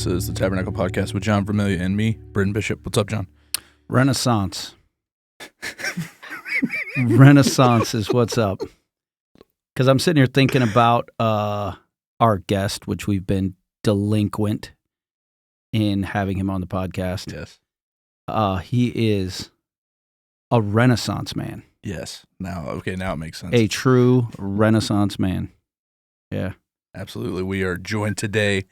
This is the Tabernacle Podcast with John Vermillion and me, Britton Bishop. What's up, John? Renaissance. Renaissance is what's up. Because I'm sitting here thinking about our guest, which we've been delinquent in having him on the podcast. Yes. He is a Renaissance man. Yes. Now it makes sense. A true Renaissance man. Yeah. Absolutely. We are joined today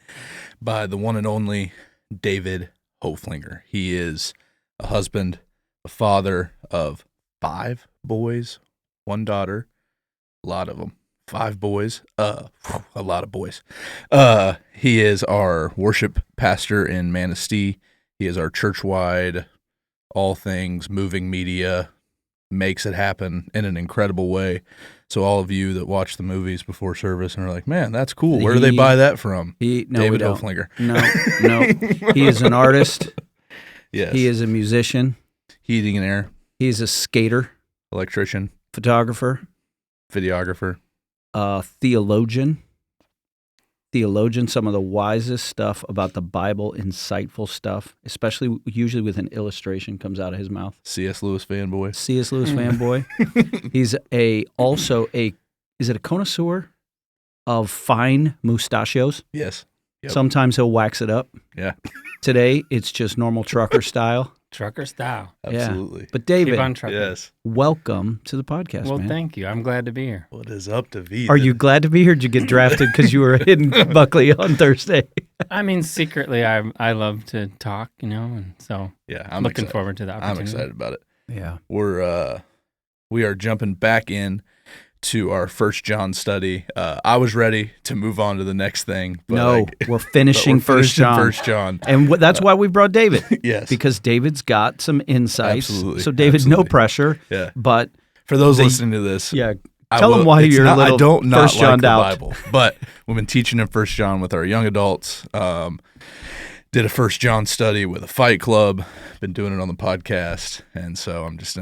by the one and only David Hoeflinger. He is a husband, a father of 5 boys, 1 daughter, a lot of them. 5 boys, a lot of boys. He is our worship pastor in Manistee. He is our church-wide, all things moving media, makes it happen in an incredible way. So all of you that watch the movies before service and are like, man, that's cool. Where do they buy that from? David Hoeflinger. No. He is an artist. Yes. He is a musician. Heating and air. He is a skater. Electrician. Photographer. Videographer. Theologian. Some of the wisest stuff about the Bible, insightful stuff, especially usually with an illustration comes out of his mouth. C.S. Lewis fanboy. He's also a connoisseur of fine mustachios? Yes. Yep. Sometimes he'll wax it up. Yeah. Today, it's just normal trucker style. Trucker style. Absolutely. Yeah. But David, Keep on trucking. Yes. welcome to the podcast, Well, man. thank you. I'm glad to be here. What is up to V? Are you glad to be here? Or did you get drafted because you were in Buckley on Thursday? I mean, secretly, I love to talk, and so Yeah, I'm looking excited. forward to the opportunity. I'm excited about it. Yeah. We are jumping back in to our 1 John study. I was ready to move on to the next thing. But we're finishing 1 John. 1 John. And that's why we brought David. Yes. Because David's got some insights. Absolutely. So, David, no pressure. Yeah. But For those listening to this, yeah, tell them why you're a little I don't not 1 like John the out. Bible, but we've been teaching in 1 John with our young adults. Did a 1 John study with a fight club. Been doing it on the podcast, and so I'm just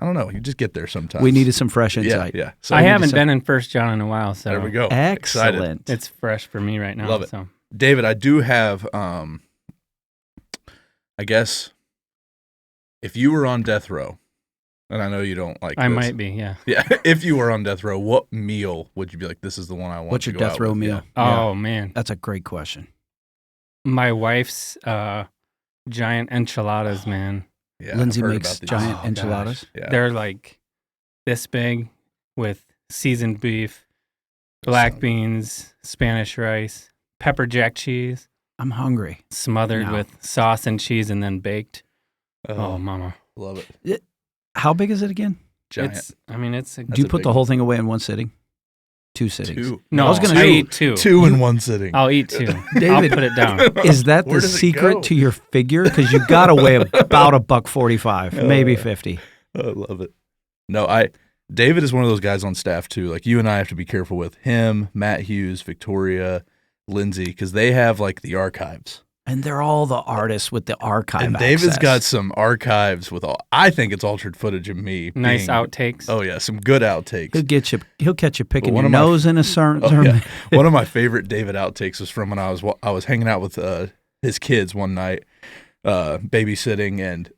I don't know. You just get there sometimes. We needed some fresh insight. Yeah. So I haven't been in 1 John in a while, so there we go. Excellent. Excited. it's fresh for me right now. Love it. So. David, I do have, I guess, if you were on death row, and I know you don't like I this. might be, yeah. Yeah, if you were on death row, what meal would you be like, this is the one I want What's to your go death out row with? meal? Yeah. Oh, man. That's a great question. My wife's giant enchiladas, man. Yeah, Lindsay I've heard makes about these. giant Oh, enchiladas. Yeah. They're like this big with seasoned beef, black beans, Spanish rice, pepper jack cheese, I'm hungry. smothered No. with sauce and cheese and then baked. Oh, mama. Love it. How big is it again? Giant. It's a Do you a put big the whole one. thing away in one sitting? 2 sittings. 2. No, I was gonna I say- eat 2. 2 in one sitting. I'll eat 2. I'll David, put it down. Is that Where the does it secret go? to your figure? Because you got to weigh about $145, maybe 50. I love it. No, David is one of those guys on staff too. Like you and I have to be careful with him, Matt Hughes, Victoria, Lindsay, because they have like the archives. And they're all the artists with the archive And David's access. got some archives with I think it's altered footage of me. Nice being- outtakes. Oh yeah, some good outtakes. He'll catch you picking one your of my- nose in a certain. Oh, yeah. One of my favorite David outtakes was from when I was hanging out with his kids one night, babysitting, and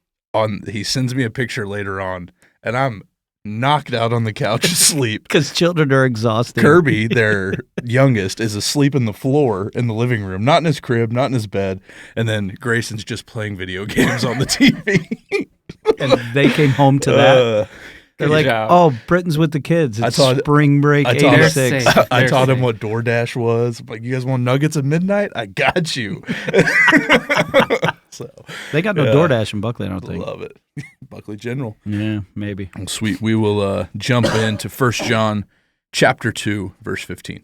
he sends me a picture later on, and I'm knocked out on the couch asleep. Because children are exhausted. Kirby, their youngest, is asleep in the floor in the living room, not in his crib, not in his bed, and then Grayson's just playing video games on the TV. And they came home to that. They're Good like, job. oh, Britain's with the kids. It's spring break, I taught- 86. They're safe. I They're taught him safe. what DoorDash was. I'm like, you guys want nuggets at midnight? I got you. So They got no Yeah. DoorDash in Buckley, I don't think. love it. Buckley General. Yeah, maybe. Well, sweet. We will jump into 1 John chapter 2, verse 15.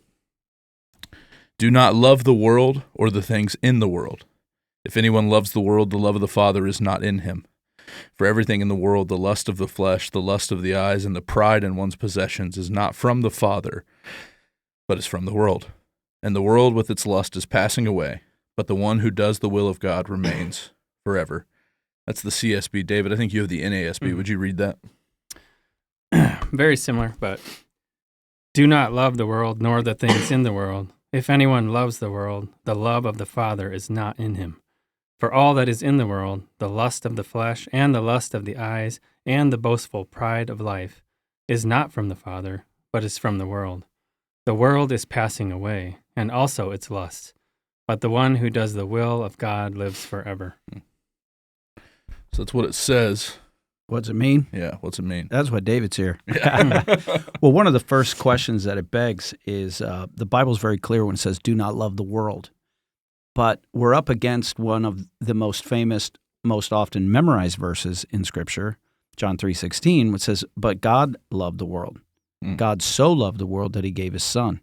Do not love the world or the things in the world. If anyone loves the world, the love of the Father is not in him. For everything in the world, the lust of the flesh, the lust of the eyes, and the pride in one's possessions is not from the Father, but is from the world. And the world with its lust is passing away, but the one who does the will of God remains forever. That's the CSB. David, I think you have the NASB. Would you read that? Very similar, but do not love the world nor the things in the world. If anyone loves the world, the love of the Father is not in him. For all that is in the world, the lust of the flesh, and the lust of the eyes, and the boastful pride of life, is not from the Father, but is from the world. The world is passing away, and also its lusts, but the one who does the will of God lives forever. So that's what it says. What's it mean? Yeah, what's it mean? That's why David's here. Yeah. Well, one of the first questions that it begs is the Bible's very clear when it says, do not love the world. But we're up against one of the most famous, most often memorized verses in Scripture, John 3:16, which says, but God loved the world. God so loved the world that he gave his son.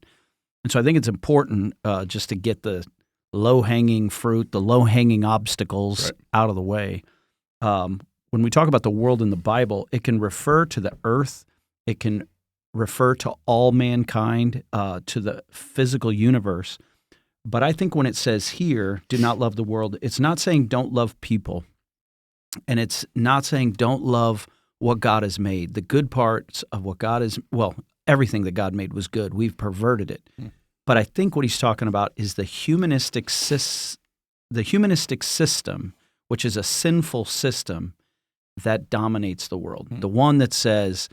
And so I think it's important just to get the low-hanging fruit, the low-hanging obstacles out of the way. When we talk about the world in the Bible, it can refer to the earth. It can refer to all mankind, to the physical universe. But I think when it says here, do not love the world, it's not saying don't love people. And it's not saying don't love what God has made. The good parts of what God is, well, everything that God made was good. We've perverted it. But I think what he's talking about is the humanistic system, which is a sinful system that dominates the world. The one that says,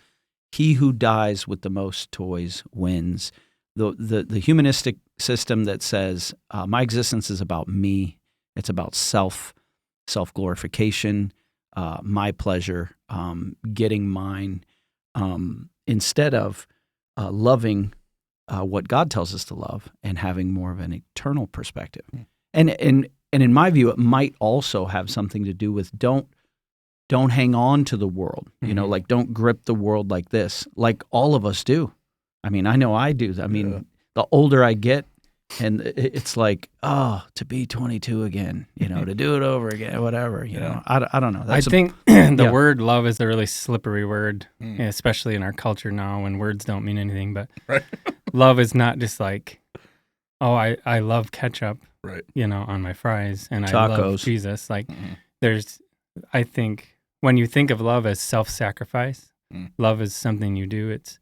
he who dies with the most toys wins. The humanistic system that says, my existence is about me. It's about self-glorification, my pleasure, getting mine, instead of loving what God tells us to love and having more of an eternal perspective. And in my view, it might also have something to do with don't hang on to the world, like don't grip the world like this, like all of us do. I mean, I know I do. I mean, the older I get, and it's like, oh, to be 22 again, to do it over again, whatever, I don't know. I think the word love is a really slippery word, especially in our culture now when words don't mean anything. But love is not just like, oh, I love ketchup, on my fries, and Tacos. I love Jesus. Like, I think when you think of love as self-sacrifice, love is something you do. It's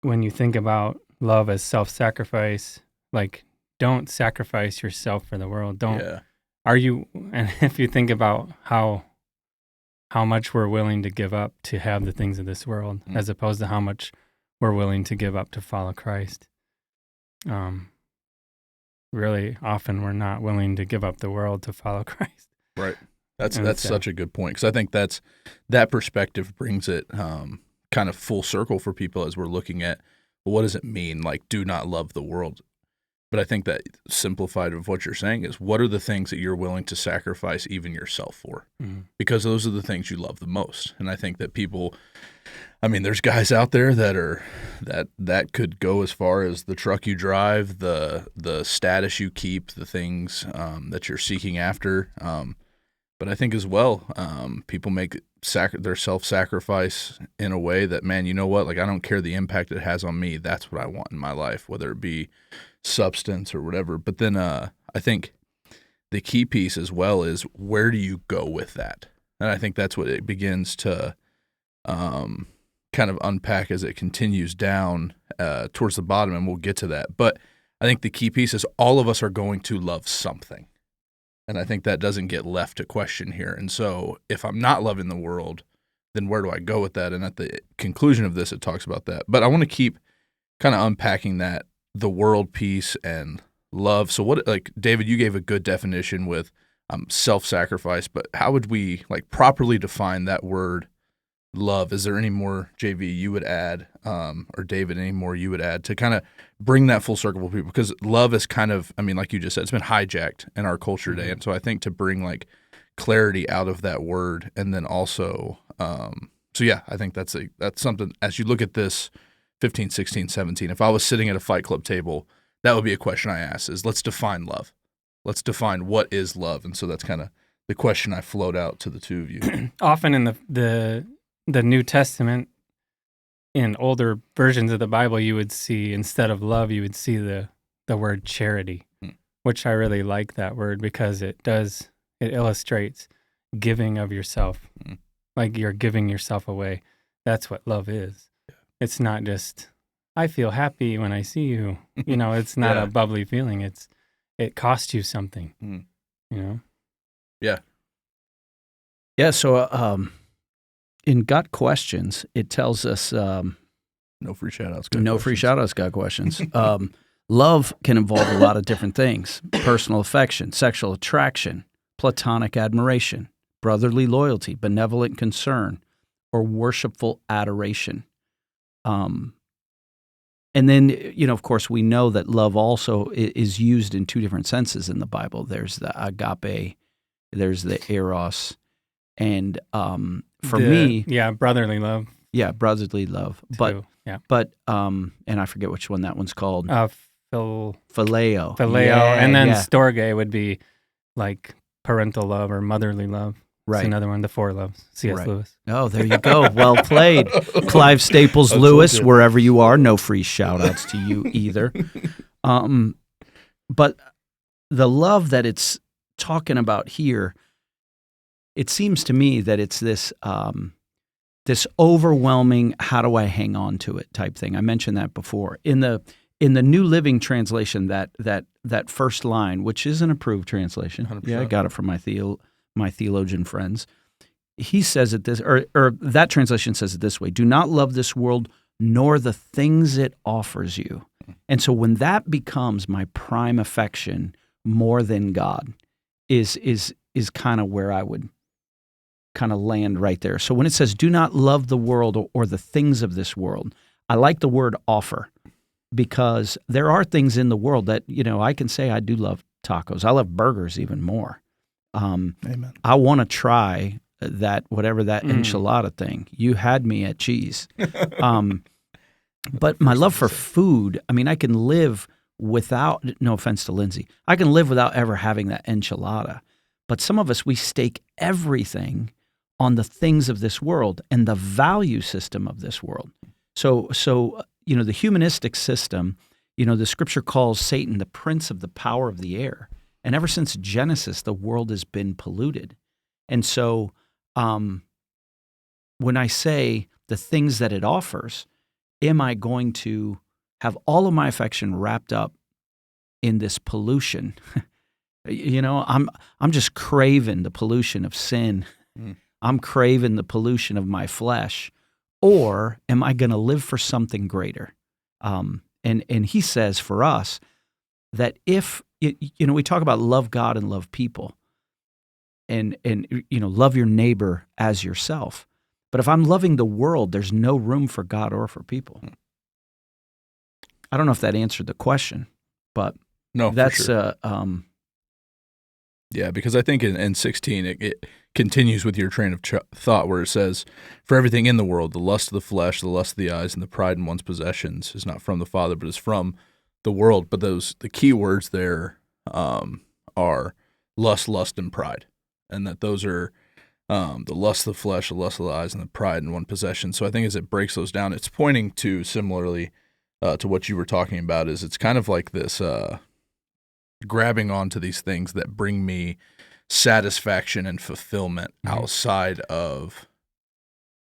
when you think about love as self-sacrifice, like, don't sacrifice yourself for the world. And if you think about how much we're willing to give up to have the things of this world, as opposed to how much we're willing to give up to follow Christ, really often we're not willing to give up the world to follow Christ. Right. That's such a good point, because I think that perspective brings it kind of full circle for people as we're looking at, well, what does it mean, like, do not love the world? But I think that simplified of what you're saying is, what are the things that you're willing to sacrifice even yourself for? Because those are the things you love the most. And I think that people, I mean, there's guys out there that could go as far as the truck you drive, the status you keep, the things that you're seeking after. But I think as well, people make their self-sacrifice in a way that, man, you know what? Like, I don't care the impact it has on me. That's what I want in my life, whether it be substance or whatever. But then I think the key piece as well is, where do you go with that? And I think that's what it begins to kind of unpack as it continues down towards the bottom, and we'll get to that. But I think the key piece is, all of us are going to love something. And I think that doesn't get left to question here. And so if I'm not loving the world, then where do I go with that? And at the conclusion of this, it talks about that. But I want to keep kind of unpacking that, the world piece and love. So what, like, David, you gave a good definition with self-sacrifice, but how would we, like, properly define that word love? Is there any more, JV, you would add, or David, any more you would add to kind of bring that full circle for people? Because love is kind of, I mean, like you just said, it's been hijacked in our culture today. And so I think to bring, like, clarity out of that word, and then also, I think that's something, as you look at this 15, 16, 17, if I was sitting at a Fight Club table, that would be a question I ask, is, let's define love. Let's define what is love. And so that's kind of the question I float out to the two of you. Often in the New Testament, in older versions of the Bible, you would see, instead of love, you would see the word charity, which I really like that word, because it illustrates giving of yourself, like you're giving yourself away. That's what love is. It's not just, I feel happy when I see you. It's not a bubbly feeling. It costs you something. Yeah. Yeah. So in Got Questions, it tells us No free shout-outs. free shout-outs, Got Questions. Love can involve a lot of different things: personal affection, sexual attraction, platonic admiration, brotherly loyalty, benevolent concern, or worshipful adoration. And then, of course, we know that love also is used in two different senses in the Bible. There's the agape, there's the eros, and me, brotherly love. Yeah, brotherly love. Too. But and I forget which one that one's called. Phileo. Yeah, And then storge would be like parental love or motherly love. Right. It's another one, the four loves, C.S. Lewis. Oh, there you go. Well played. Clive Staples Lewis, wherever you are, no free shout-outs to you either. But the love that it's talking about here, it seems to me that it's this this overwhelming, how do I hang on to it type thing. I mentioned that before. In the New Living Translation, that first line, which is an approved translation. 100%. Yeah, I got it from my theologian friends. He says it this, or that translation says it this way: "Do not love this world, nor the things it offers you." And so when that becomes my prime affection more than God, is kind of where I would kind of land right there. So when it says, "Do not love the world or the things of this world," I like the word "offer," because there are things in the world that, I can say I do love tacos. I love burgers even more. Amen. I want to try that, whatever that enchilada thing. You had me at cheese. But my love for food, I can live without, no offense to Lindsay, I can live without ever having that enchilada. But some of us, we stake everything on the things of this world and the value system of this world. So the humanistic system, the scripture calls Satan the prince of the power of the air. And ever since Genesis, the world has been polluted. And so when I say the things that it offers, am I going to have all of my affection wrapped up in this pollution? I'm just craving the pollution of sin. I'm craving the pollution of my flesh. Or am I going to live for something greater? And he says for us that if, we talk about love God and love people and love your neighbor as yourself. But if I'm loving the world, there's no room for God or for people. I don't know if that answered the question, but no, that's for sure. Yeah, because I think in 16 it continues with your train of thought where it says, "For everything in the world, the lust of the flesh, the lust of the eyes, and the pride in one's possessions is not from the Father, but is from the world." But the key words there are lust, and pride, and that those are the lust of the flesh, the lust of the eyes, and the pride in one possession. So I think as it breaks those down, it's pointing to similarly to what you were talking about. Is it's kind of like this grabbing onto these things that bring me satisfaction and fulfillment outside of,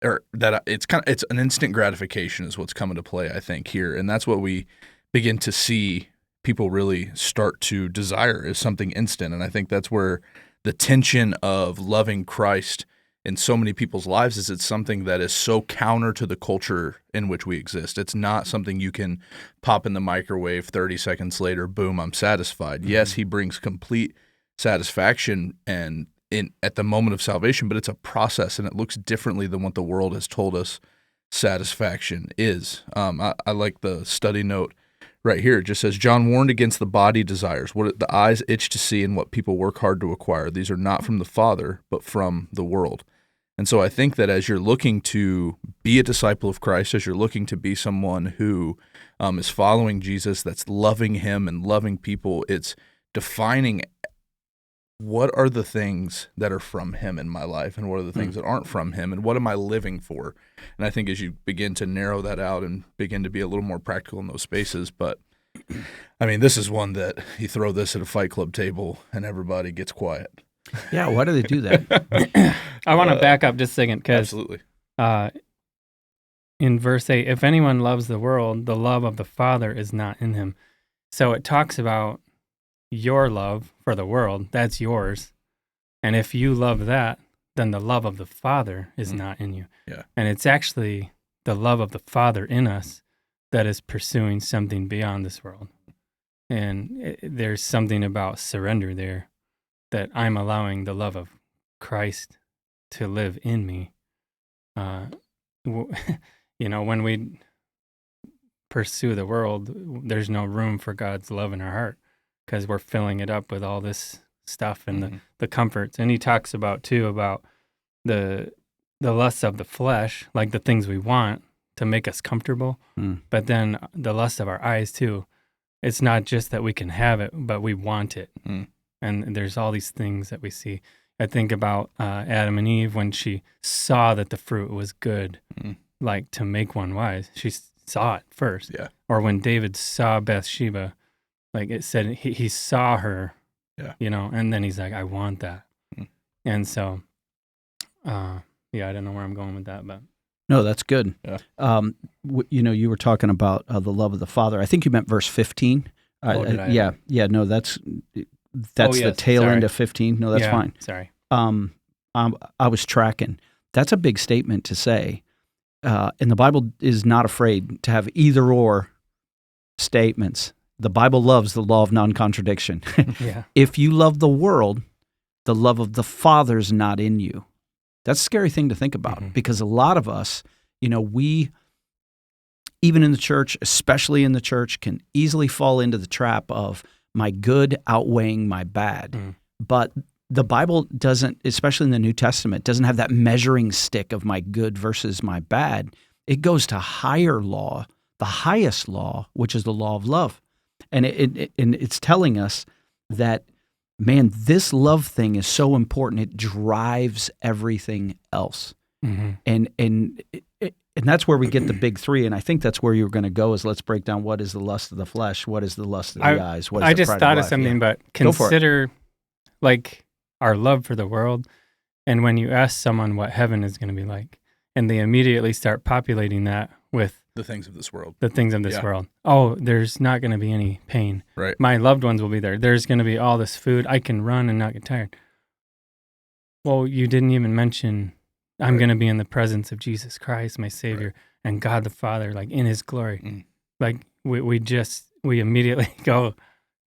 or that it's an instant gratification is what's coming to play, I think, here. And that's what we begin to see people really start to desire, is something instant. And I think that's where the tension of loving Christ in so many people's lives is. It's something that is so counter to the culture in which we exist. It's not something you can pop in the microwave 30 seconds later, boom, I'm satisfied. Mm-hmm. Yes, he brings complete satisfaction and at the moment of salvation, but it's a process, and it looks differently than what the world has told us satisfaction is. I like the study note right here. It just says, "John warned against the body desires, what the eyes itch to see and what people work hard to acquire. These are not from the Father, but from the world." And so I think that as you're looking to be a disciple of Christ, as you're looking to be someone who is following Jesus, that's loving him and loving people, it's defining what are the things that are from him in my life and what are the things that aren't from him, and what am I living for? And I think as you begin to narrow that out and begin to be a little more practical in those spaces, but I mean, this is one that you throw this at a Fight Club table and everybody gets quiet. Yeah, why do they do that? I want to back up just a second because absolutely. in verse 8, if anyone loves the world, the love of the Father is not in him. So it talks about your love for the world, that's yours. And if you love that, then the love of the Father is not in you. Yeah. And it's actually the love of the Father in us that is pursuing something beyond this world. And there's something about surrender there, that I'm allowing the love of Christ to live in me. When we pursue the world, there's no room for God's love in our heart because we're filling it up with all this stuff and the comforts. And he talks about the lusts of the flesh, like the things we want to make us comfortable, but then the lust of our eyes too. It's not just that we can have it, but we want it. And there's all these things that we see. I think about Adam and Eve when she saw that the fruit was good, like to make one wise. She saw it first. Yeah. Or when David saw Bathsheba, like it said, he saw her, and then he's like, I want that. And so, I don't know where I'm going with that, but. No, that's good. Yeah. You were talking about the love of the Father. I think you meant verse 15. Did I? Yeah. No, that's the tail end of 15. No, that's fine. Sorry. I was tracking. That's a big statement to say. And the Bible is not afraid to have either or statements. The Bible loves the law of non-contradiction. Yeah. If you love the world, the love of the Father's not in you. That's a scary thing to think about because a lot of us, we, even in the church, especially in the church, can easily fall into the trap of my good outweighing my bad. But the Bible doesn't, especially in the New Testament, doesn't have that measuring stick of my good versus my bad. It goes to higher law, the highest law, which is the law of love. And it's telling us that, man, this love thing is so important. It drives everything else. And that's where we get the big three. And I think that's where you were going to go is let's break down what is the lust of the flesh, what is the lust of the eyes, what is I the just pride thought of of something, but consider like our love for the world. And when you ask someone what heaven is going to be like, and they immediately start populating that with the things of this world. World. Oh, there's not going to be any pain. Right. My loved ones will be there. There's going to be all this food. I can run and not get tired. Well, you didn't even mention I'm going to be in the presence of Jesus Christ, my Savior, and God the Father, like in His glory. Like we immediately go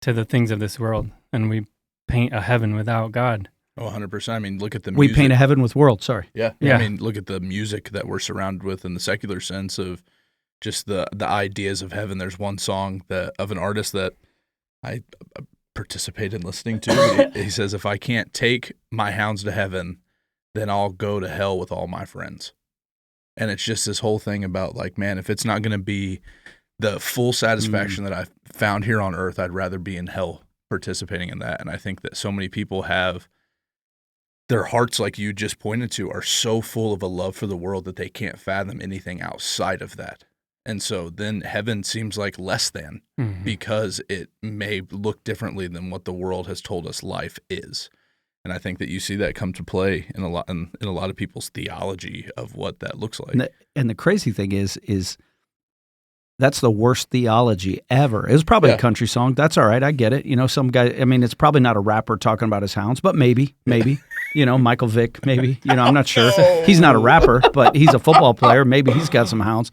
to the things of this world, and we paint a heaven without God. Oh, 100%. I mean, look at the music. We paint a heaven with world, sorry. Yeah. I mean, look at the music that we're surrounded with in the secular sense of just the ideas of heaven. There's one song of an artist that I participate in listening to. He says, if I can't take my hounds to heaven, then I'll go to hell with all my friends. And it's just this whole thing about like, man, if it's not going to be the full satisfaction that I've found here on earth, I'd rather be in hell participating in that. And I think that so many people have their hearts, like you just pointed to, are so full of a love for the world that they can't fathom anything outside of that. And so then heaven seems like less than because it may look differently than what the world has told us life is. And I think that you see that come to play in a lot of people's theology of what that looks like. And the crazy thing is that's the worst theology ever. It was probably a country song. That's all right. I get it. Some guy, I mean, it's probably not a rapper talking about his hounds, but maybe, Michael Vick, maybe, I'm not sure. He's not a rapper, but he's a football player. Maybe he's got some hounds,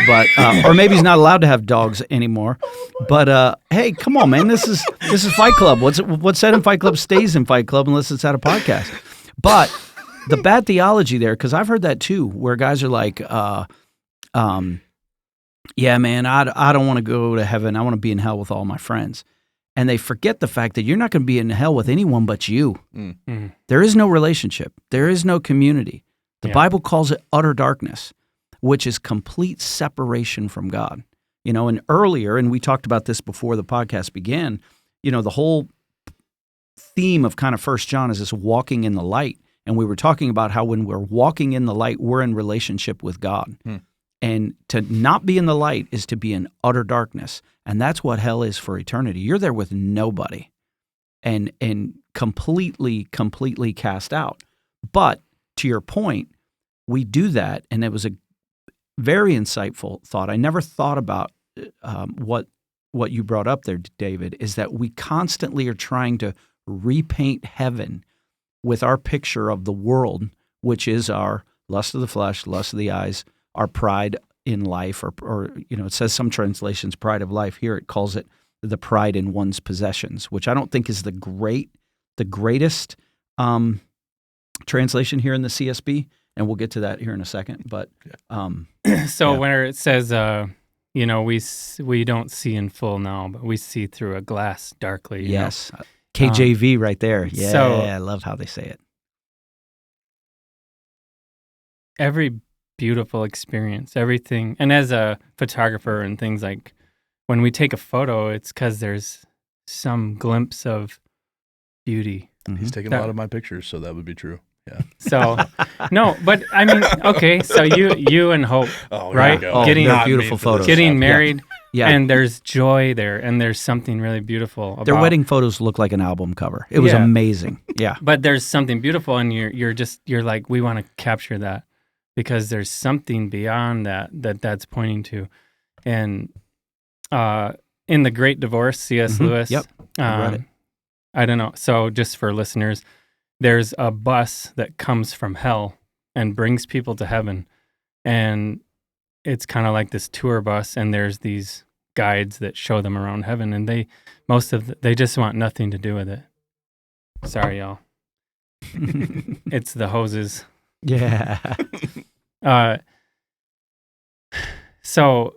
but, or maybe he's not allowed to have dogs anymore. But, hey, come on, man. This is Fight Club. What's said in Fight Club stays in Fight Club unless it's at a podcast. But the bad theology there, because I've heard that too, where guys are like, yeah, man, I don't want to go to heaven. I want to be in hell with all my friends. And they forget the fact that you're not going to be in hell with anyone but you. There is no relationship. There is no community. The Bible calls it utter darkness, which is complete separation from God. And earlier, and we talked about this before the podcast began, the whole theme of kind of 1 John is this walking in the light. And we were talking about how when we're walking in the light, we're in relationship with God. And to not be in the light is to be in utter darkness. And that's what hell is for eternity. You're there with nobody and completely cast out. But to your point, we do that, and it was very insightful thought. I never thought about what you brought up there, David, is that we constantly are trying to repaint heaven with our picture of the world, which is our lust of the flesh, lust of the eyes, our pride in life, or it says some translations pride of life. Here it calls it the pride in one's possessions, which I don't think is the greatest translation here in the CSB, and we'll get to that here in a second. But where it says, we don't see in full now, but we see through a glass darkly. Yes, KJV right there. Yeah, so I love how they say it. Every beautiful experience, everything, and as a photographer and things like when we take a photo, it's because there's some glimpse of beauty. He's taking a lot of my pictures, so that would be true. Yeah. So, no, but I mean, okay, so you and Hope, right? Getting beautiful photos. Getting married, and there's joy there, and there's something really beautiful about their wedding photos look like an album cover. It was amazing. Yeah. But there's something beautiful, and you're like, we want to capture that because there's something beyond that's pointing to. And in The Great Divorce, C.S. Lewis, I read it. I don't know. So just for listeners, there's a bus that comes from hell and brings people to heaven. And it's kind of like this tour bus, and there's these guides that show them around heaven, and they just want nothing to do with it. Sorry, y'all. It's the hoses. Yeah. So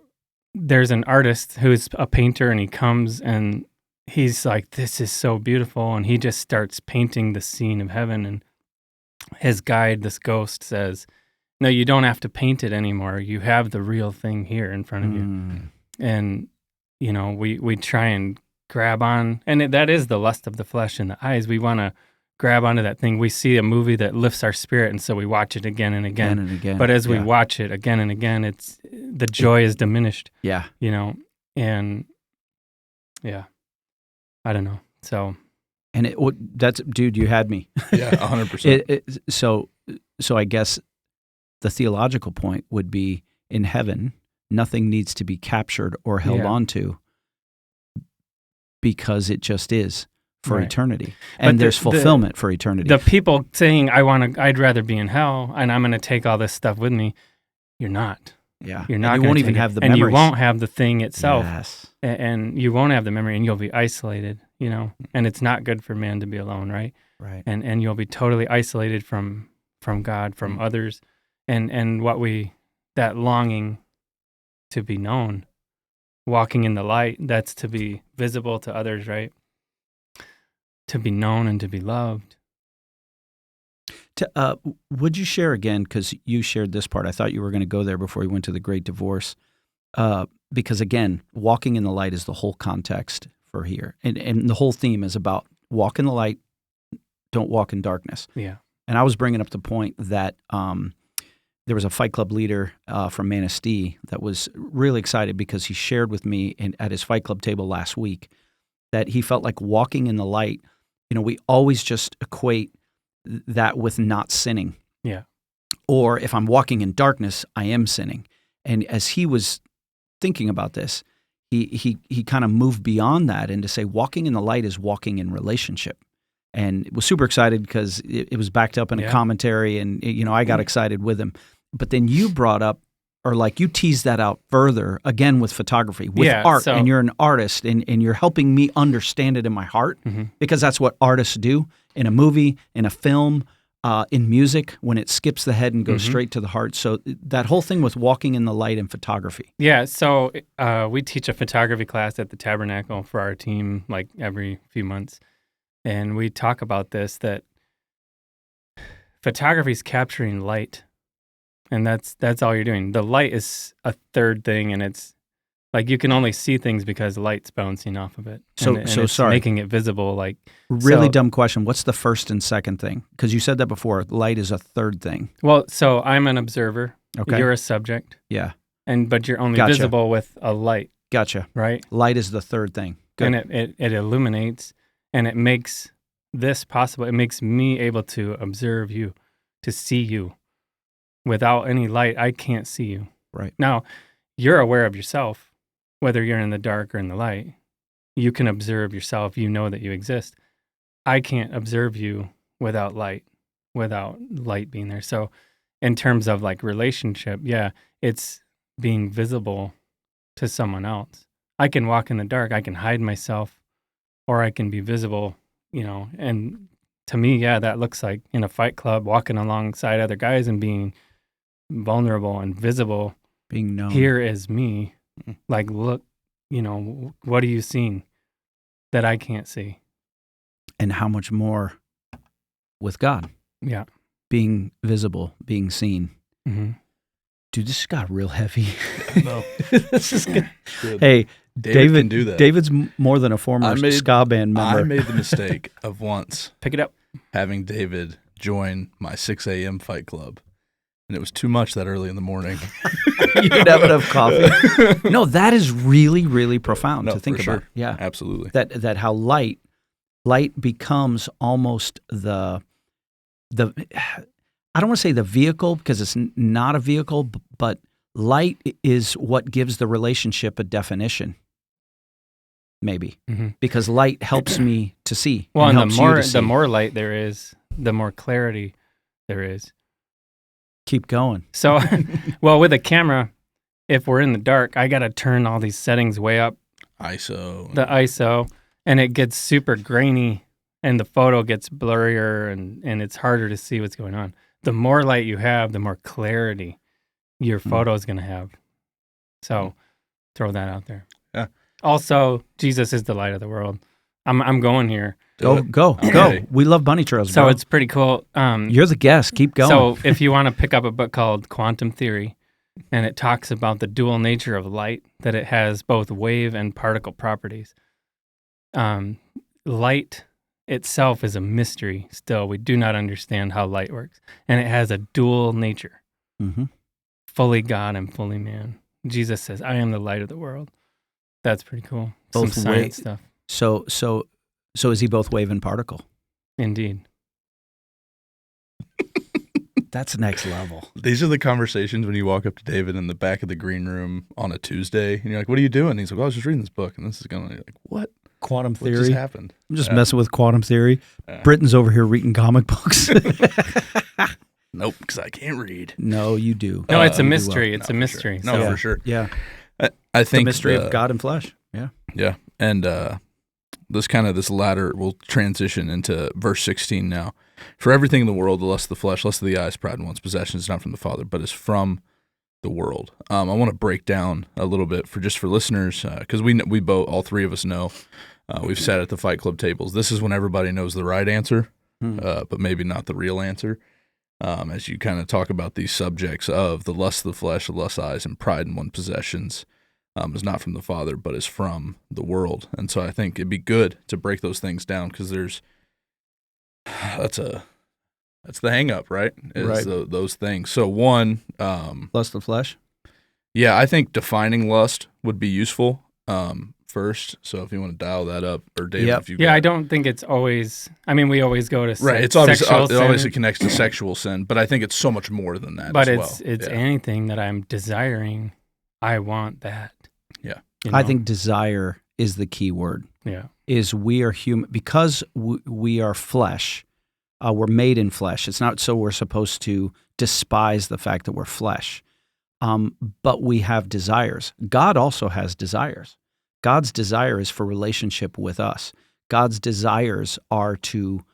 there's an artist who's a painter, and he comes and he's like, this is so beautiful. And he just starts painting the scene of heaven. And his guide, this ghost, says, no, you don't have to paint it anymore. You have the real thing here in front of you. And, we try and grab on. And that is the lust of the flesh and the eyes. We want to grab onto that thing. We see a movie that lifts our spirit, and so we watch it again and again. But as we watch it again and again, the joy is diminished. Yeah. And yeah. I don't know. So, and dude, you had me. Yeah, 100%. So I guess the theological point would be in heaven, nothing needs to be captured or held onto because it just is for eternity, and there's fulfillment for eternity. The people saying, I'd rather be in hell, and I'm going to take all this stuff with me. You're not. Yeah, you're not. You won't even have the memories. And you won't have the thing itself. Yes. And you won't have the memory, and you'll be isolated. And it's not good for man to be alone, right? Right. And you'll be totally isolated from God, from others, and that longing to be known, walking in the light. That's to be visible to others, right? To be known and to be loved. Would you share again, because you shared this part, I thought you were going to go there before you went to the Great Divorce, because again, walking in the light is the whole context for here. And the whole theme is about walk in the light, don't walk in darkness. Yeah. And I was bringing up the point that there was a Fight Club leader from Manistee that was really excited because he shared with me at his Fight Club table last week that he felt like walking in the light, we always just equate that with not sinning. Yeah. Or if I'm walking in darkness, I am sinning. And as he was thinking about this, he kind of moved beyond that and to say walking in the light is walking in relationship. And was super excited because it was backed up in a commentary, and I got excited with him. But then you brought up, or like you teased that out further again with photography, with art, and you're an artist, and you're helping me understand it in my heart, because that's what artists do in a movie, in a film, in music, when it skips the head and goes straight to the heart. So that whole thing with walking in the light in photography. Yeah, so we teach a photography class at the Tabernacle for our team like every few months. And we talk about this, that photography is capturing light. And that's all you're doing. The light is a third thing, and it's like you can only see things because light's bouncing off of it. So it's sorry, making it visible. Like really dumb question. What's the first and second thing? Because you said that before. Light is a third thing. Well, so I'm an observer. Okay. You're a subject. Yeah. But you're only visible with a light. Gotcha. Right. Light is the third thing. Good. And it illuminates, and it makes this possible. It makes me able to observe you, to see you. Without any light, I can't see you. Right. Now, you're aware of yourself, whether you're in the dark or in the light. You can observe yourself. You know that you exist. I can't observe you without light being there. So in terms of like relationship, yeah, it's being visible to someone else. I can walk in the dark. I can hide myself, or I can be visible, and to me, yeah, that looks like in a fight club, walking alongside other guys and being vulnerable and visible. Being known. Here is me. Like, look, what are you seeing that I can't see? And how much more with God? Yeah. Being visible, being seen. Mm-hmm. Dude, this got real heavy. No. This is good. Good. Hey, David can do that. David's more than a former ska band member. I made the mistake of once Pick it up. having David join my 6 a.m. fight club. And it was too much that early in the morning. You didn't have enough coffee. No, that is really, really profound to think for about. sure. Yeah. Absolutely. That how light becomes almost the I don't want to say the vehicle because it's not a vehicle, but light is what gives the relationship a definition. Maybe because light helps me to see. Well, and helps the more light there is, the more clarity there is. Keep going. So, well, with a camera, if we're in the dark, I got to turn all these settings way up. The ISO, and it gets super grainy, and the photo gets blurrier, and it's harder to see what's going on. The more light you have, the more clarity your photo is going to have. So, throw that out there. Yeah. Also, Jesus is the light of the world. I'm going here. Go. We love bunny trails, bro. So it's pretty cool. You're the guest. Keep going. So if you want to pick up a book called Quantum Theory, and it talks about the dual nature of light, that it has both wave and particle properties. Light itself is a mystery still. We do not understand how light works. And it has a dual nature. Mm-hmm. Fully God and fully man. Jesus says, I am the light of the world. That's pretty cool. Both Some science stuff. So is he both wave and particle? Indeed. That's next level. These are the conversations when you walk up to David in the back of the green room on a Tuesday, and you're like, what are you doing? And he's like, well, I was just reading this book, and this is going to be like, what? Quantum What theory. just happened? I'm just messing with quantum theory. Yeah. Britton's over here reading comic books. Nope, because I can't read. No, you do. No, it's a You do mystery. well. It's a mystery. Sure. No, for sure. Yeah. I think The mystery of God and flesh. Yeah. Yeah, and this latter will transition into verse 16 now. For everything in the world, the lust of the flesh, lust of the eyes, pride in one's possessions, is not from the Father, but is from the world. I want to break down a little bit for listeners, because we both, all three of us know, we've sat at the Fight Club tables. This is when everybody knows the right answer, but maybe not the real answer. As you kind of talk about these subjects of the lust of the flesh, the lust of the eyes, and pride in one's possessions, is not from the Father, but is from the world. And so I think it'd be good to break those things down, because that's the hang up, right? Right. Those things. So one, Lust of the flesh. yeah, I think defining lust would be useful first. So if you want to dial that up, or David, Yep. if you Yeah, I don't think it's always. I mean, we always go to right. It's obviously sexual it obviously sin, connects to sexual sin, but I think it's so much more than that. but as it's well. Yeah. anything that I'm desiring. I want that. Yeah. I think desire is the key word. Yeah. Is we are human because we are flesh. We're made in flesh. It's not so we're supposed to despise the fact that we're flesh, but we have desires. God also has desires. God's desire is for relationship with us. God's desires are to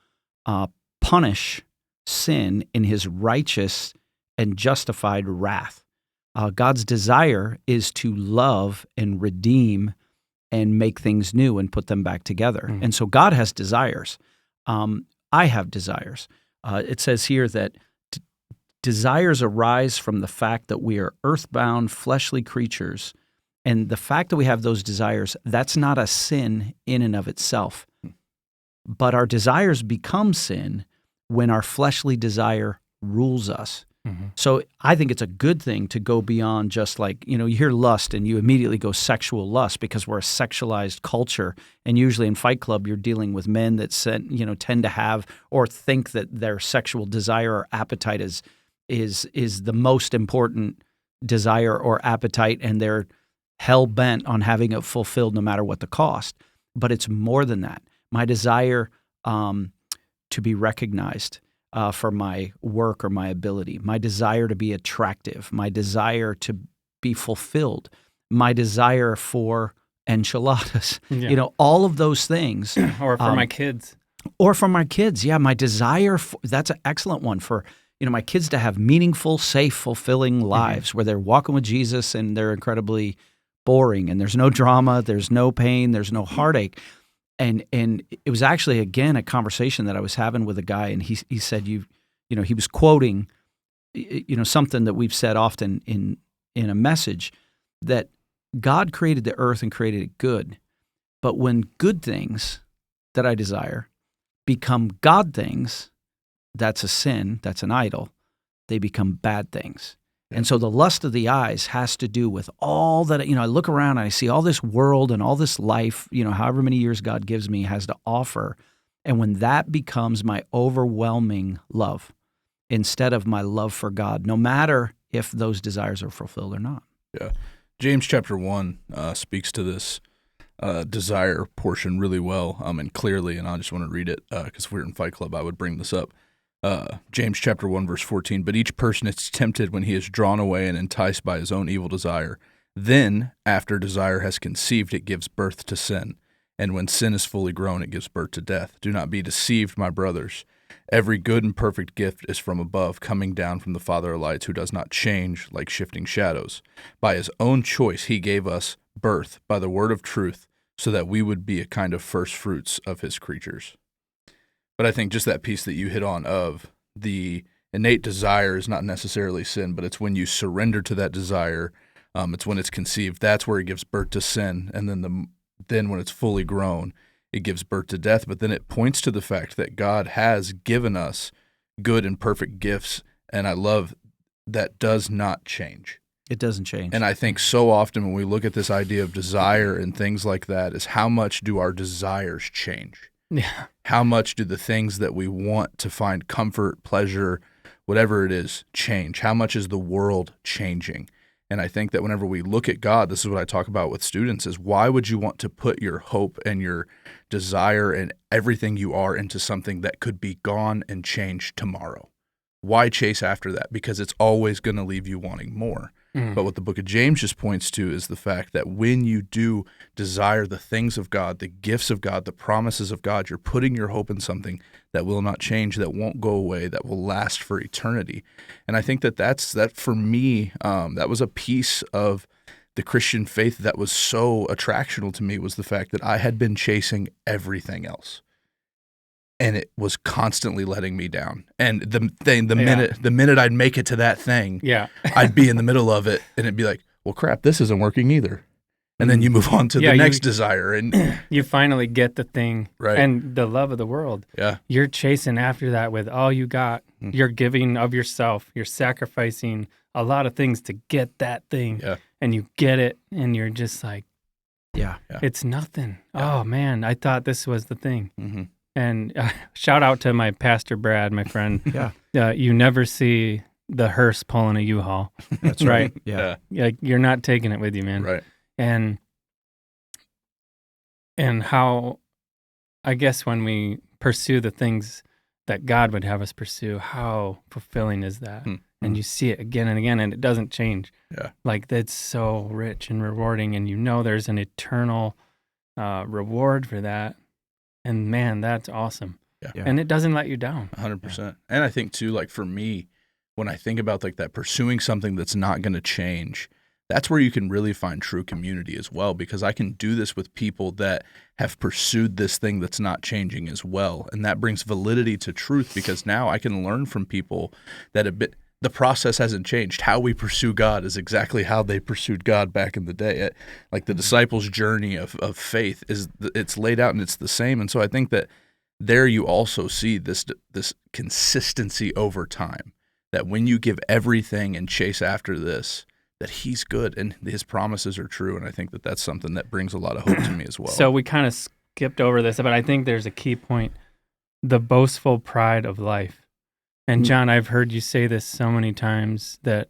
punish sin in his righteous and justified wrath. God's desire is to love and redeem and make things new and put them back together. And so God has desires. I have desires. It says here that desires arise from the fact that we are earthbound, fleshly creatures. And the fact that we have those desires, that's not a sin in and of itself. But our desires become sin when our fleshly desire rules us. So I think it's a good thing to go beyond just like, you hear lust and you immediately go sexual lust because we're a sexualized culture. And usually in Fight Club, you're dealing with men that tend to have or think that their sexual desire or appetite is the most important desire or appetite, and they're hell-bent on having it fulfilled no matter what the cost. But it's more than that. My desire to be recognized for my work or my ability, my desire to be attractive, my desire to be fulfilled, my desire for enchiladas, all of those things. Or for my kids. Or for my kids, yeah. My desire, that's an excellent one for, my kids to have meaningful, safe, fulfilling lives where they're walking with Jesus and they're incredibly boring and there's no drama, there's no pain, there's no heartache. And it was actually, again, a conversation that I was having with a guy, and he said, he was quoting, something that we've said often in a message, that God created the earth and created it good. But when good things that I desire become God things, that's a sin, that's an idol, they become bad things. And so the lust of the eyes has to do with all that, I look around and I see all this world and all this life, however many years God gives me has to offer. And when that becomes my overwhelming love instead of my love for God, no matter if those desires are fulfilled or not. Yeah. James chapter 1 speaks to this desire portion really well and clearly, and I just want to read it because if we were in Fight Club, I would bring this up. James chapter 1, verse 14, but each person is tempted when he is drawn away and enticed by his own evil desire. Then, after desire has conceived, it gives birth to sin. And when sin is fully grown, it gives birth to death. Do not be deceived, my brothers. Every good and perfect gift is from above, coming down from the Father of lights, who does not change like shifting shadows. By his own choice, he gave us birth by the word of truth, so that we would be a kind of first fruits of his creatures. But I think just that piece that you hit on of the innate desire is not necessarily sin, but it's when you surrender to that desire, it's when it's conceived. That's where it gives birth to sin, and then when it's fully grown, it gives birth to death. But then it points to the fact that God has given us good and perfect gifts, and I love that does not change. It doesn't change. And I think so often when we look at this idea of desire and things like that is how much do our desires change? Yeah. How much do the things that we want to find comfort, pleasure, whatever it is, change? How much is the world changing? And I think that whenever we look at God, this is what I talk about with students, is why would you want to put your hope and your desire and everything you are into something that could be gone and changed tomorrow? Why chase after that? Because it's always going to leave you wanting more. But what the book of James just points to is the fact that when you do desire the things of God, the gifts of God, the promises of God, you're putting your hope in something that will not change, that won't go away, that will last for eternity. And I think that for me, that was a piece of the Christian faith that was so attractional to me, was the fact that I had been chasing everything else. And it was constantly letting me down. And the minute I'd make it to that thing, I'd be in the middle of it, and it'd be like, well, crap, this isn't working either. And then you move on to the next desire, and you finally get the thing, right? And the love of the world. Yeah, you're chasing after that with all you got. You're giving of yourself. You're sacrificing a lot of things to get that thing. Yeah, and you get it, and you're just like, it's nothing. Yeah. Oh man, I thought this was the thing. Mm-hmm. And shout out to my pastor, Brad, my friend. You never see the hearse pulling a U-Haul. That's right. Yeah. You're not taking it with you, man. Right. And how, I guess when we pursue the things that God would have us pursue, how fulfilling is that? And you see it again and again, and it doesn't change. Yeah. Like, that's so rich and rewarding, and there's an eternal reward for that. And man, that's awesome. Yeah. And it doesn't let you down. 100%. And I think too, like for me, when I think about like that pursuing something that's not going to change, that's where you can really find true community as well, because I can do this with people that have pursued this thing that's not changing as well. And that brings validity to truth, because now I can learn from people that the process hasn't changed. How we pursue God is exactly how they pursued God back in the day. Like the disciples' journey of faith it's laid out and it's the same. And so I think that there you also see this consistency over time, that when you give everything and chase after this, that he's good and his promises are true. And I think that that's something that brings a lot of hope to me as well. So we kind of skipped over this, but I think there's a key point: the boastful pride of life. And John, I've heard you say this so many times that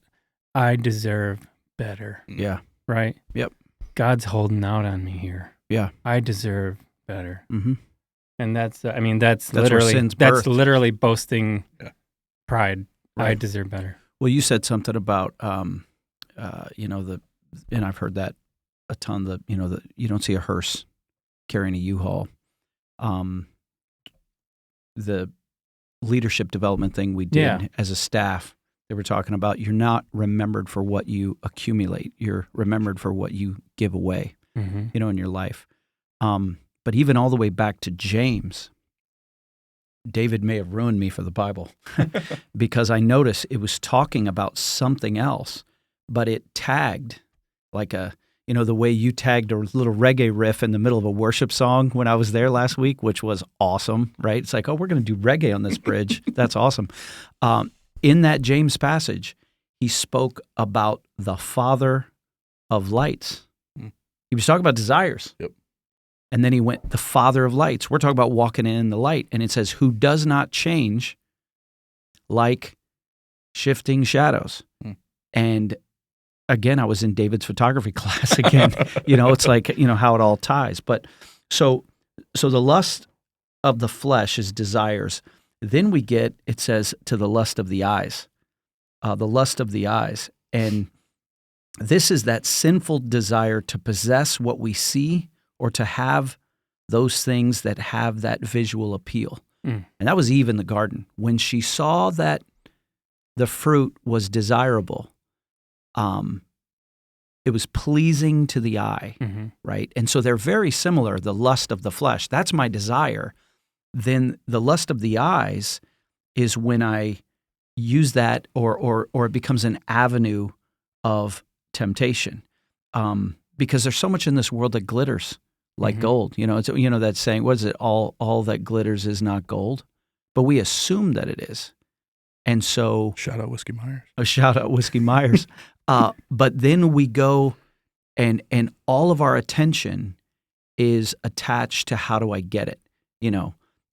I deserve better, Yeah. right? Yep. God's holding out on me here. Yeah. I deserve better. Mm-hmm. And that's where literally sin's that's birthed. literally boasting pride. I Right. deserve better. Well, you said something about, and I've heard that a ton. You don't see a hearse carrying a U-Haul. The leadership development thing we did as a staff, they were talking about you're not remembered for what you accumulate. You're remembered for what you give away, in your life. But even all the way back to James, David may have ruined me for the Bible because I noticed it was talking about something else, but it tagged like the way you tagged a little reggae riff in the middle of a worship song when I was there last week, which was awesome, right? It's like, oh, we're going to do reggae on this bridge. That's awesome. In that James passage, he spoke about the Father of lights. He was talking about desires. Yep. And then he went, the Father of lights. We're talking about walking in the light. And it says, who does not change like shifting shadows. And again, I was in David's photography class again. It's like, how it all ties. But so the lust of the flesh is desires. Then we get, it says, to the lust of the eyes. The lust of the eyes. And this is that sinful desire to possess what we see or to have those things that have that visual appeal. And that was Eve in the garden. When she saw that the fruit was desirable, it was pleasing to the eye, right? And so they're very similar, the lust of the flesh. That's my desire. Then the lust of the eyes is when I use that or it becomes an avenue of temptation. Because there's so much in this world that glitters like gold. It's that saying, what is it? All that glitters is not gold. But we assume that it is. And so Shout out Whiskey Myers. A shout out Whiskey Myers. But then we go and all of our attention is attached to how do I get it?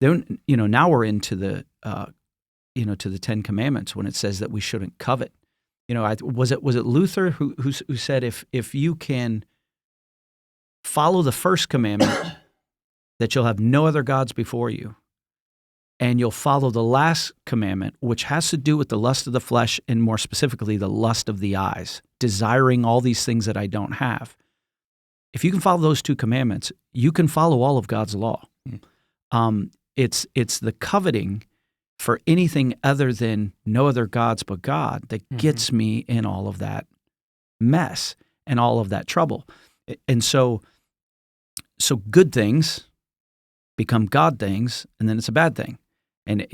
Then now we're into the to the 10 Commandments when it says that we shouldn't covet. Was it Luther who said if you can follow the first commandment that you'll have no other gods before you, and you'll follow the last commandment, which has to do with the lust of the flesh and more specifically the lust of the eyes, desiring all these things that I don't have. If you can follow those 2 commandments, you can follow all of God's law. It's the coveting for anything other than no other gods but God that gets me in all of that mess and all of that trouble. And so good things become God things, and then it's a bad thing. And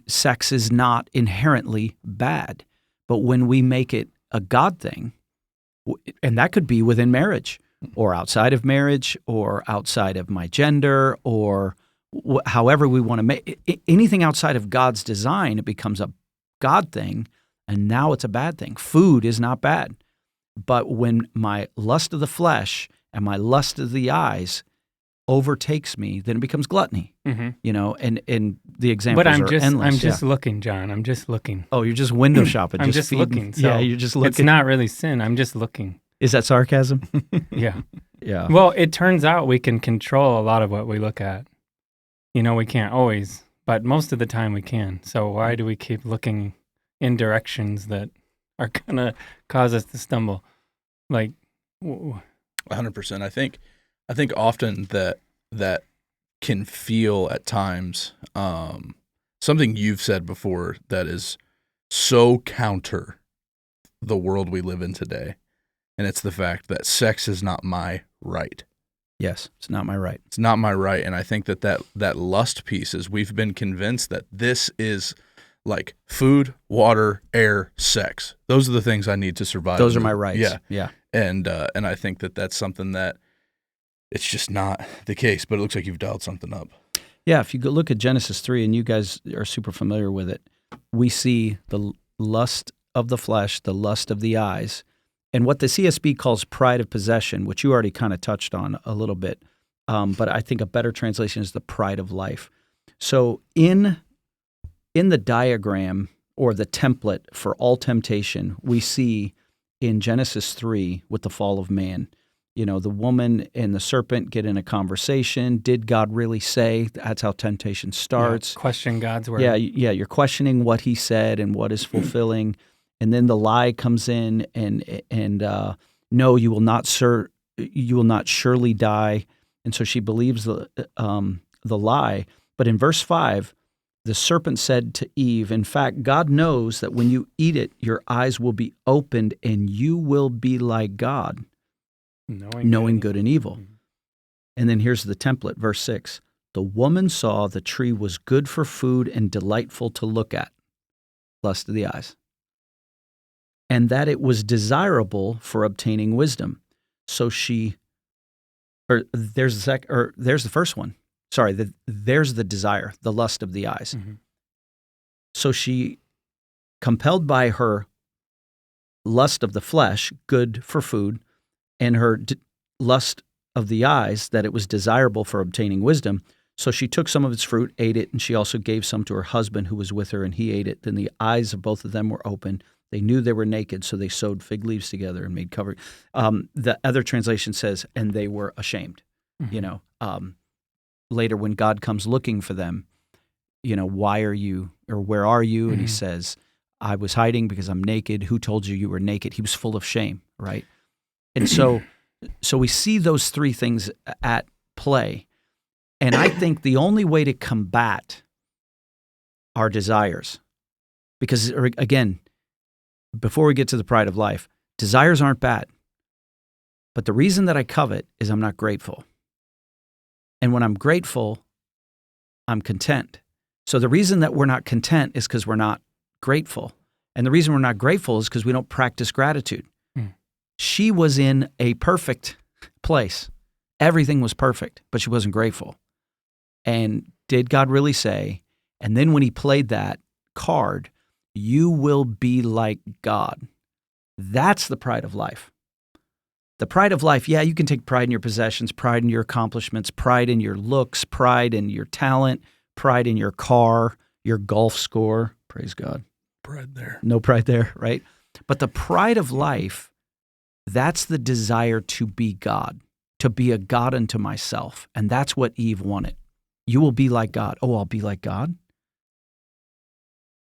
sex is not inherently bad, but when we make it a God thing, and that could be within marriage or outside of marriage or outside of my gender or however we want to make anything outside of God's design, it becomes a God thing, and now it's a bad thing. Food is not bad, but when my lust of the flesh and my lust of the eyes overtakes me, then it becomes gluttony. And the examples are endless. I'm just looking, John. I'm just looking. Oh, you're just window shopping. I'm just looking. So you're just looking. It's not really sin. I'm just looking. Is that sarcasm? Yeah. Yeah. Well, it turns out we can control a lot of what we look at. We can't always, but most of the time we can. So why do we keep looking in directions that are going to cause us to stumble? 100%. I think often that can feel at times something you've said before that is so counter the world we live in today, and it's the fact that sex is not my right. Yes, it's not my right. It's not my right, and I think that lust piece is we've been convinced that this is like food, water, air, sex. Those are the things I need to survive. Those are my rights. Yeah. And I think that's something that it's just not the case, but it looks like you've dialed something up. Yeah, if you go look at Genesis 3, and you guys are super familiar with it, we see the lust of the flesh, the lust of the eyes, and what the CSB calls pride of possession, which you already kind of touched on a little bit, but I think a better translation is the pride of life. So in the diagram or the template for all temptation, we see in Genesis 3 with the fall of man. You know, the woman and the serpent get in a conversation. Did God really say? That's how temptation starts. Yeah, question God's word. Yeah, you're questioning what he said and what is fulfilling. And then the lie comes in and no, you will not surely die. And so she believes the lie. But in verse 5, the serpent said to Eve, in fact, God knows that when you eat it, your eyes will be opened and you will be like God, knowing good and evil. Mm-hmm. And then here's the template, verse 6. The woman saw the tree was good for food and delightful to look at, lust of the eyes, and that it was desirable for obtaining wisdom. So there's the first one. Sorry, there's the desire, the lust of the eyes. Mm-hmm. So she, compelled by her lust of the flesh, good for food, and her lust of the eyes, that it was desirable for obtaining wisdom. So she took some of its fruit, ate it, and she also gave some to her husband who was with her, and he ate it. Then the eyes of both of them were open. They knew they were naked, so they sewed fig leaves together and made covering. The other translation says, and they were ashamed. Mm-hmm. You know, later when God comes looking for them, you know, why are you, or where are you? Mm-hmm. And he says, I was hiding because I'm naked. Who told you were naked? He was full of shame, right? And so we see those three things at play. And I think the only way to combat our desires, because again, before we get to the pride of life, desires aren't bad. But the reason that I covet is I'm not grateful. And when I'm grateful, I'm content. So the reason that we're not content is because we're not grateful. And the reason we're not grateful is because we don't practice gratitude. She was in a perfect place. Everything was perfect, but she wasn't grateful. And did God really say, and then when he played that card, you will be like God. That's the pride of life. The pride of life, yeah, you can take pride in your possessions, pride in your accomplishments, pride in your looks, pride in your talent, pride in your car, your golf score. Praise God. Pride there. No pride there, right? But the pride of life, that's the desire to be God, to be a God unto myself. And that's what Eve wanted. You will be like God. Oh, I'll be like God?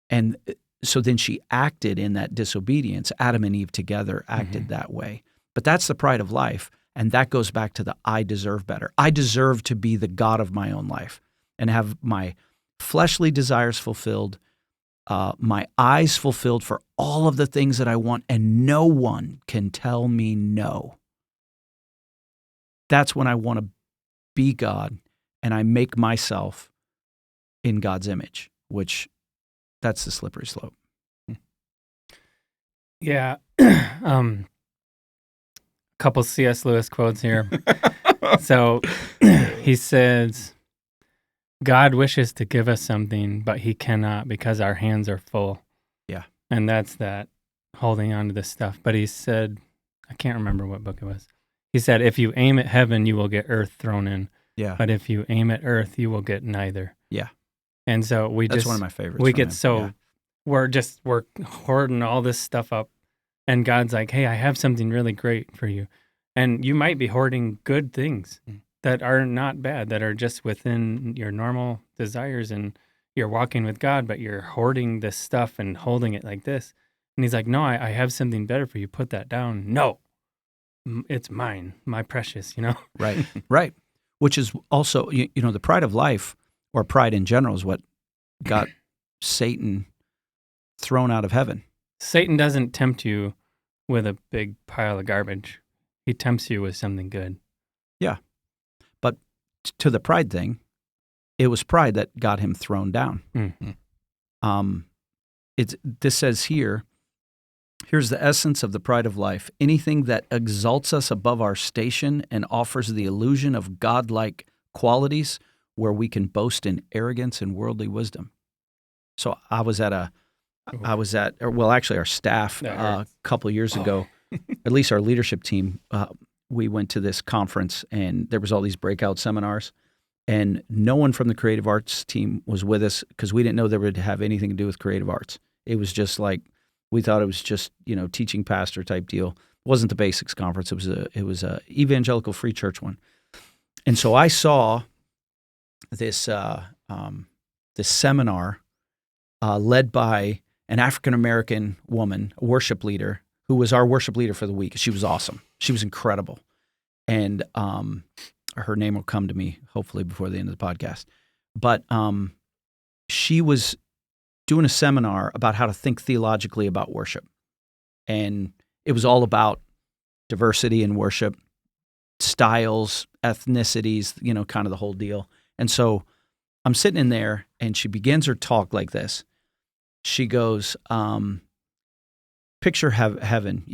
And so then she acted in that disobedience. Adam and Eve together acted that way. But that's the pride of life. And that goes back to the I deserve better. I deserve to be the God of my own life and have my fleshly desires fulfilled, my eyes fulfilled for all of the things that I want, and no one can tell me no. That's when I want to be God, and I make myself in God's image, which that's the slippery slope. Yeah. Couple C.S. Lewis quotes here. So he says, God wishes to give us something, but he cannot because our hands are full. Yeah. And that's that holding on to this stuff. But he said, I can't remember what book it was. He said, if you aim at heaven, you will get earth thrown in. Yeah. But if you aim at earth, you will get neither. Yeah. And so that's one of my favorites. We get we're hoarding all this stuff up. And God's like, hey, I have something really great for you. And you might be hoarding good things that are not bad, that are just within your normal desires, and you're walking with God, but you're hoarding this stuff and holding it like this. And he's like, no, I have something better for you. Put that down. No, it's mine, my precious, you know? Right, right. Which is also, you know, the pride of life, or pride in general, is what got Satan thrown out of heaven. Satan doesn't tempt you with a big pile of garbage. He tempts you with something good. Yeah. But to the pride thing, it was pride that got him thrown down. Mm-hmm. This says here's the essence of the pride of life. Anything that exalts us above our station and offers the illusion of godlike qualities where we can boast in arrogance and worldly wisdom. So our staff a couple of years ago, at least our leadership team, we went to this conference, and there was all these breakout seminars, and no one from the creative arts team was with us because we didn't know they would have anything to do with creative arts. It was just like We thought it was just, teaching pastor type deal. It wasn't the Basics Conference. It was a evangelical free church one. And so I saw this this seminar led by an African-American woman, a worship leader, who was our worship leader for the week. She was awesome. She was incredible. And her name will come to me hopefully before the end of the podcast. But she was doing a seminar about how to think theologically about worship. And it was all about diversity in worship, styles, ethnicities, kind of the whole deal. And so I'm sitting in there and she begins her talk like this. She goes, picture heaven,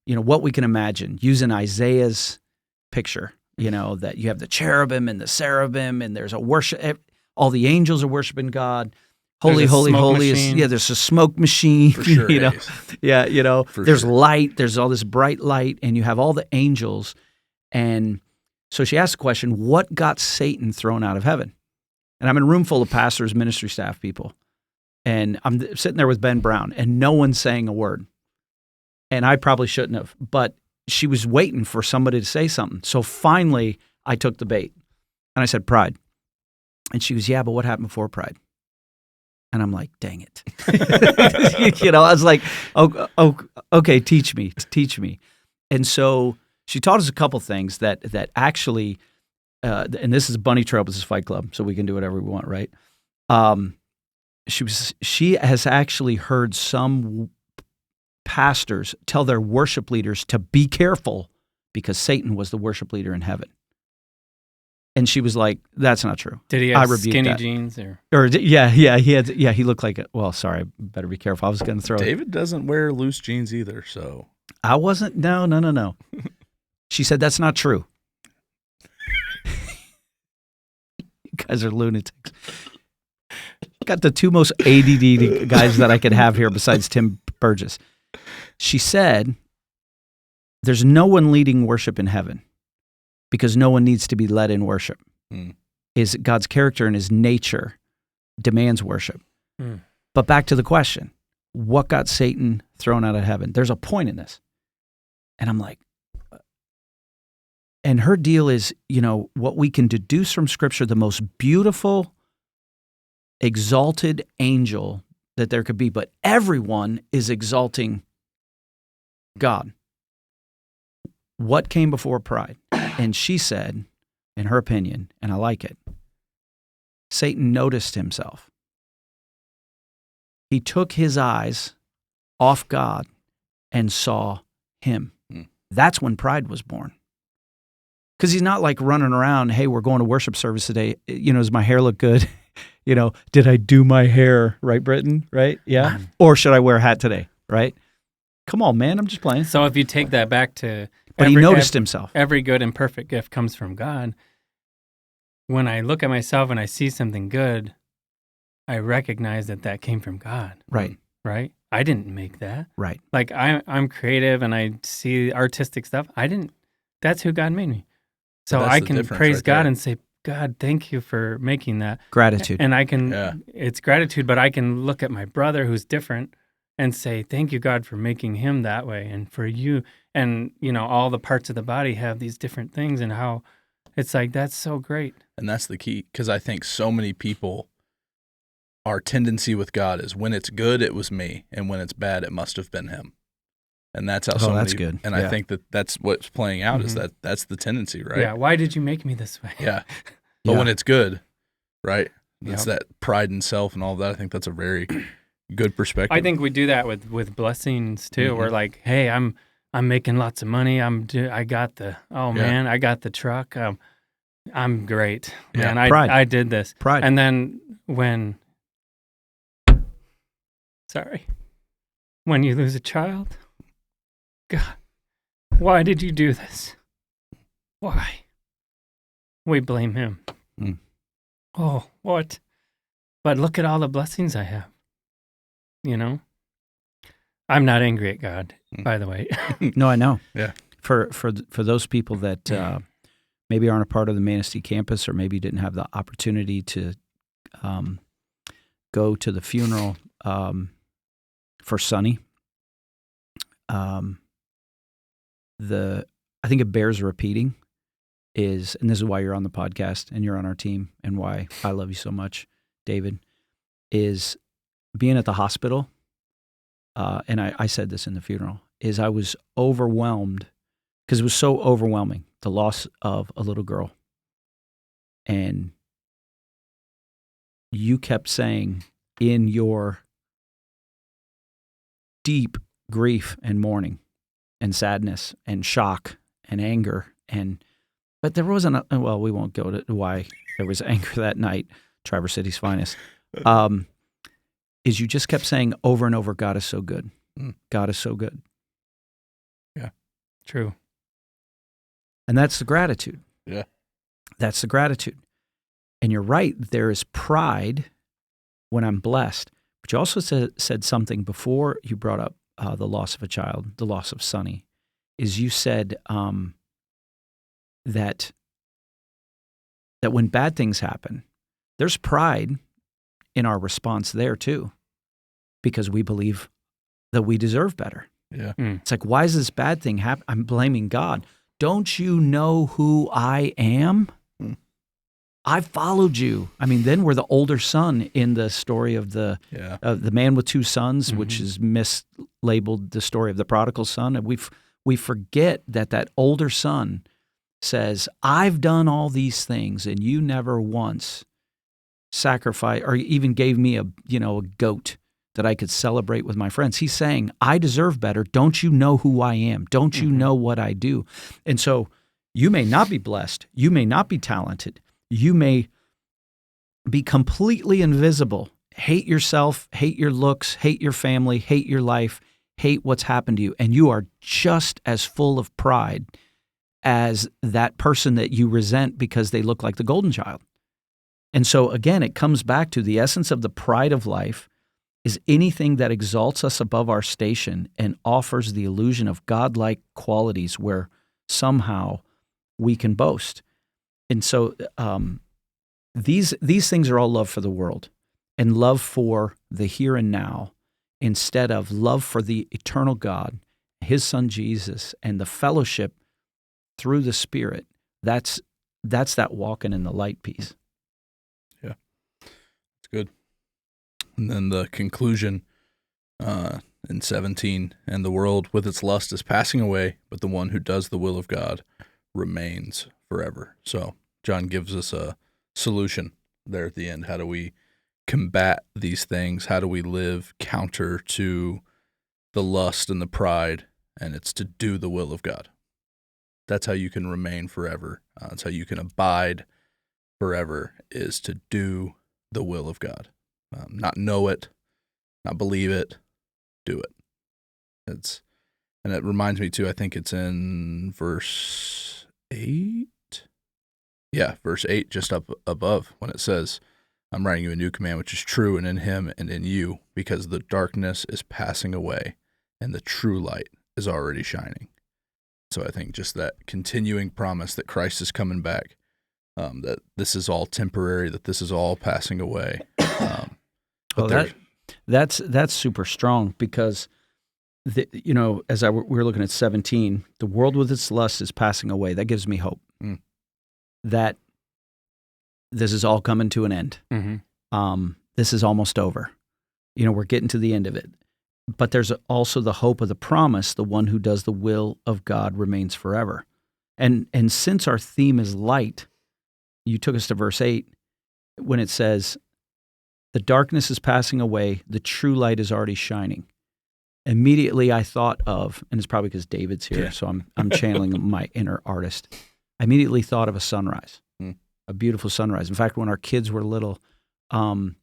what we can imagine, using Isaiah's picture, that you have the cherubim and the seraphim and there's a worship, all the angels are worshiping God. Holy, holy, holy is, there's a smoke machine, For sure, there's light, there's all this bright light, and you have all the angels. And so she asked the question, what got Satan thrown out of heaven? And I'm in a room full of pastors, ministry staff people. And I'm sitting there with Ben Brown, and no one's saying a word. And I probably shouldn't have, but she was waiting for somebody to say something. So finally, I took the bait. And I said, pride. And she goes, yeah, but what happened before pride? And I'm like, dang it. I was like, oh, okay, teach me. And so she taught us a couple things that actually, and this is Bunny Trail, this is Fight Club, so we can do whatever we want, right? She has actually heard some pastors tell their worship leaders to be careful because Satan was the worship leader in heaven. And she was like, "That's not true." Did he have skinny jeans or? Yeah, he had. Yeah, he looked like. Well, sorry, better be careful. I was going to throw. David doesn't wear loose jeans either, so I wasn't. No. She said that's not true. You guys are lunatics. Got the two most ADD guys that I could have here besides Tim Burgess. She said, "There's no one leading worship in heaven." Because no one needs to be led in worship. Is God's character and his nature demands worship. But back to the question, what got Satan thrown out of heaven? There's a point in this. And I'm like, and her deal is, what we can deduce from Scripture, the most beautiful, exalted angel that there could be, but everyone is exalting God. What came before pride? And she said, in her opinion, and I like it, Satan noticed himself. He took his eyes off God and saw him. That's when pride was born. Because he's not like running around, hey, we're going to worship service today. Does my hair look good? Did I do my hair right, Britton? Right? Yeah. Or should I wear a hat today? Right? Come on, man. I'm just playing. So if you take that back to... But he noticed himself. Every good and perfect gift comes from God. When I look at myself and I see something good, I recognize that came from God. Right. Right? I didn't make that. Right. Like I'm creative and I see artistic stuff. That's who God made me. So I can praise God and say, God, thank you for making that. Gratitude. And it's gratitude, but I can look at my brother who's different and say, thank you, God, for making him that way. And for you, and, all the parts of the body have these different things and how it's like, that's so great. And that's the key, because I think so many people, our tendency with God is when it's good, it was me. And when it's bad, it must have been him. And that's how that's good. And I think that's what's playing out is that's the tendency, right? Yeah. Why did you make me this way? Yeah. But when it's good, right? It's that pride in self and all of that. I think that's a very good perspective. I think we do that with blessings too. We're like, hey, I'm making lots of money. I got the truck. I'm great, man. I did this. Pride. And then when you lose a child, God, why did you do this? Why? We blame him. Oh, what? But look at all the blessings I have. I'm not angry at God, by the way. No, I know. Yeah. For those people that maybe aren't a part of the Manistee campus or maybe didn't have the opportunity to go to the funeral for Sonny, I think it bears repeating is, and this is why you're on the podcast and you're on our team and why I love you so much, David, is being at the hospital, and I said this in the funeral, is I was overwhelmed because it was so overwhelming, the loss of a little girl. And you kept saying in your deep grief and mourning and sadness and shock and anger but there wasn't well, we won't go to why there was anger that night, Traverse City's finest, is you just kept saying over and over, God is so good. God is so good. Yeah. True. And that's the gratitude. Yeah. That's the gratitude. And you're right, there is pride when I'm blessed. But you also said something before you brought up the loss of a child, the loss of Sonny, is you said that when bad things happen, there's pride in our response there too, because we believe that we deserve better. Yeah. It's like, why is this bad thing happen? I'm blaming God. Don't you know who I am? I followed you. I mean, then we're the older son in the story of the man with two sons, which is mislabeled the story of the prodigal son. And we forget that older son says, I've done all these things and you never once sacrificed or even gave me a goat that I could celebrate with my friends. He's saying, I deserve better. Don't you know who I am? Don't you know what I do? And so you may not be blessed. You may not be talented. You may be completely invisible, hate yourself, hate your looks, hate your family, hate your life, hate what's happened to you. And you are just as full of pride as that person that you resent because they look like the golden child. And so again, it comes back to the essence of the pride of life is anything that exalts us above our station and offers the illusion of godlike qualities where somehow we can boast. And so these things are all love for the world and love for the here and now instead of love for the eternal God, his son Jesus, and the fellowship through the Spirit. That's that walking in the light piece. Yeah, it's good. And then the conclusion in 17, and the world with its lust is passing away, but the one who does the will of God remains forever. So John gives us a solution there at the end. How do we combat these things? How do we live counter to the lust and the pride? And it's to do the will of God. That's how you can remain forever. That's how you can abide forever, is to do the will of God. Not know it, not believe it, do it. And it reminds me too, I think it's in verse 8. Yeah, verse 8, just up above, when it says, I'm writing you a new command, which is true, and in him and in you, because the darkness is passing away and the true light is already shining. So I think just that continuing promise that Christ is coming back, that this is all temporary, that this is all passing away. That's super strong because, as we're looking at 17, the world with its lust is passing away. That gives me hope that this is all coming to an end. This is almost over. We're getting to the end of it. But there's also the hope of the promise, the one who does the will of God remains forever. And since our theme is light, you took us to verse 8 when it says, the darkness is passing away, the true light is already shining. Immediately I thought of, and it's probably because David's here, so I'm channeling my inner artist. I immediately thought of a sunrise, a beautiful sunrise. In fact, when our kids were little, morning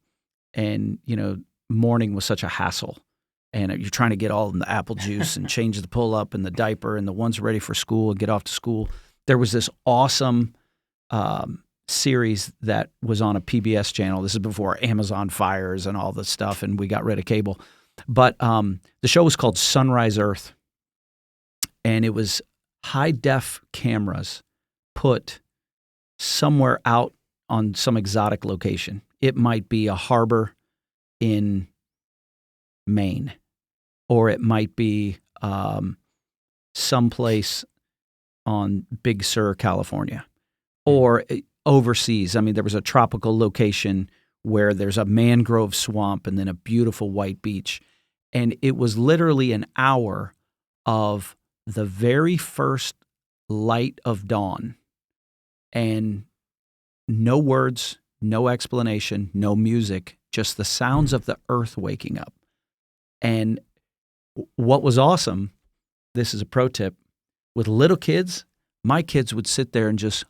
was such a hassle. And you're trying to get all in the apple juice and change the pull-up and the diaper and the one's ready for school and get off to school. There was this awesome series that was on a PBS channel. This is before Amazon fires and all this stuff, and we got rid of cable. But the show was called Sunrise Earth, and it was high-def cameras put somewhere out on some exotic location. It might be a harbor in Maine, or it might be someplace on Big Sur, California, or overseas. I mean, there was a tropical location where there's a mangrove swamp and then a beautiful white beach. And it was literally an hour of the very first light of dawn, and no words, no explanation, no music, just the sounds of the earth waking up. And what was awesome, this is a pro tip, with little kids, my kids would sit there and just,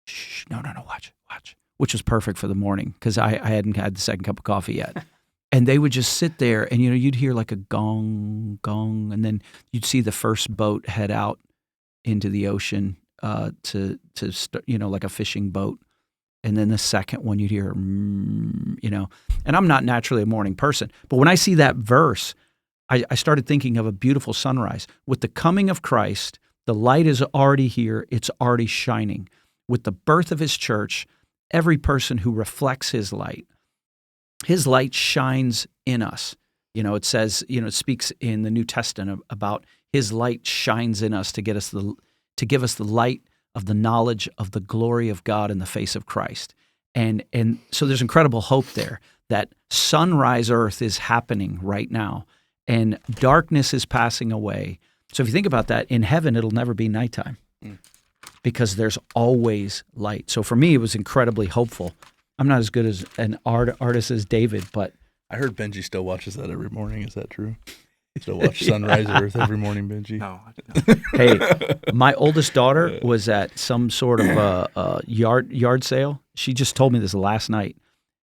shh, no, watch, which was perfect for the morning because I hadn't had the second cup of coffee yet. And they would just sit there and, you'd hear like a gong, and then you'd see the first boat head out into the ocean to start, like a fishing boat. And then the second one you'd hear, and I'm not naturally a morning person, but when I see that verse, I started thinking of a beautiful sunrise. With the coming of Christ, the light is already here. It's already shining. With the birth of his church, every person who reflects his light shines in us. It says, it speaks in the New Testament about his light shines in us to give us the light of the knowledge of the glory of God in the face of Christ. And so there's incredible hope there that sunrise earth is happening right now and darkness is passing away. So if you think about that, in heaven, it'll never be nighttime because there's always light. So for me, it was incredibly hopeful. I'm not as good as an artist as David, but I heard Benji still watches that every morning. Is that true? Still watch Sunrise Earth every morning, Benji? No. Hey, my oldest daughter was at some sort of yard sale. She just told me this last night.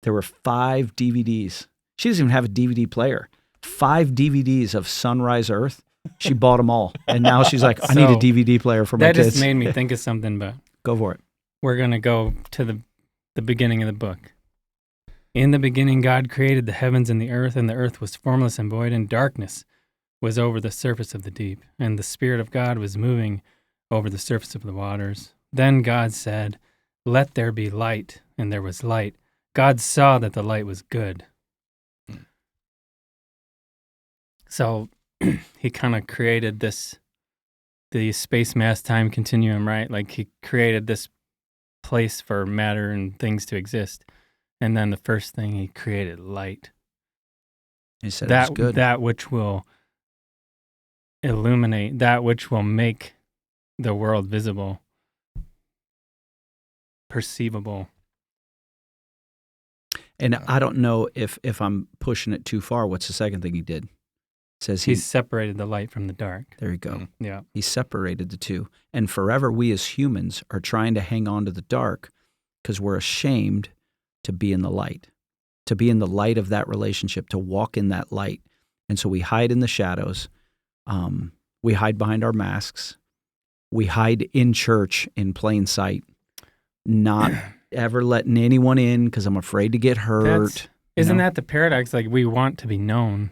There were 5 DVDs. She doesn't even have a DVD player. 5 DVDs of Sunrise Earth. She bought them all. And now she's like, I need a DVD player for my kids. That just made me think of something, but go for it. We're going to go to the beginning of the book. In the beginning, God created the heavens and the earth was formless and void, and darkness was over the surface of the deep, and the Spirit of God was moving over the surface of the waters. Then God said, "Let there be light," and there was light. God saw that the light was good. So he kind of created the space mass time continuum, right? Like he created this place for matter and things to exist. And then the first thing he created, light. He said it was good. That which will illuminate, that which will make the world visible, perceivable. And I don't know if I'm pushing it too far. What's the second thing he did? It says he separated the light from the dark. There you go. Yeah. He separated the two. And forever we as humans are trying to hang on to the dark because we're ashamed to be in the light, to be in the light of that relationship, to walk in that light. And so we hide in the shadows. We hide behind our masks. We hide in church in plain sight, not ever letting anyone in because I'm afraid to get hurt. Isn't that the paradox? Like we want to be known.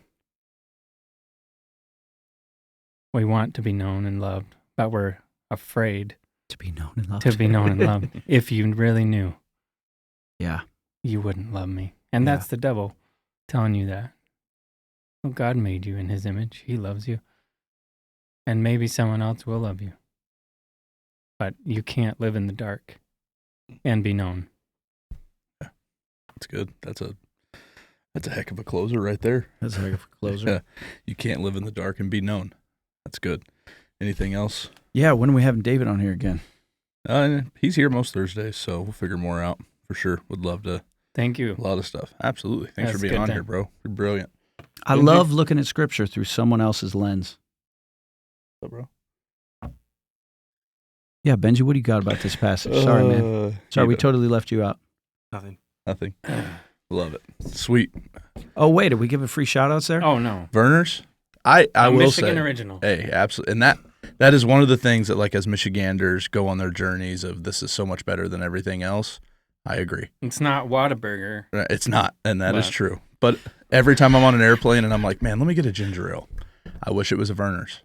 We want to be known and loved, but we're afraid to be known and loved. To be known and loved. If you really knew. Yeah. You wouldn't love me. And that's the devil telling you that. Well, God made you in his image. He loves you. And maybe someone else will love you. But you can't live in the dark and be known. Yeah. That's good. That's a heck of a closer right there. That's a heck of a closer. Yeah. You can't live in the dark and be known. That's good. Anything else? Yeah, when are we having David on here again? He's here most Thursdays, so we'll figure more out for sure. Would love to. Thank you. A lot of stuff. Absolutely. Thanks for being on here, bro. You're brilliant. I love looking at scripture through someone else's lens. What's up, bro? Yeah, Benji, what do you got about this passage? Sorry, man. Sorry, we totally left you out. Nothing. Love it. Sweet. Oh, wait, did we give a free shout-outs there? Oh, no. Verner's? I will Michigan say. original. Hey, absolutely. And that is one of the things that, like, as Michiganders go on their journeys of this is so much better than everything else. I agree. It's not Whataburger. It's not, and that is true. But every time I'm on an airplane and I'm like, man, let me get a ginger ale. I wish it was a Verner's.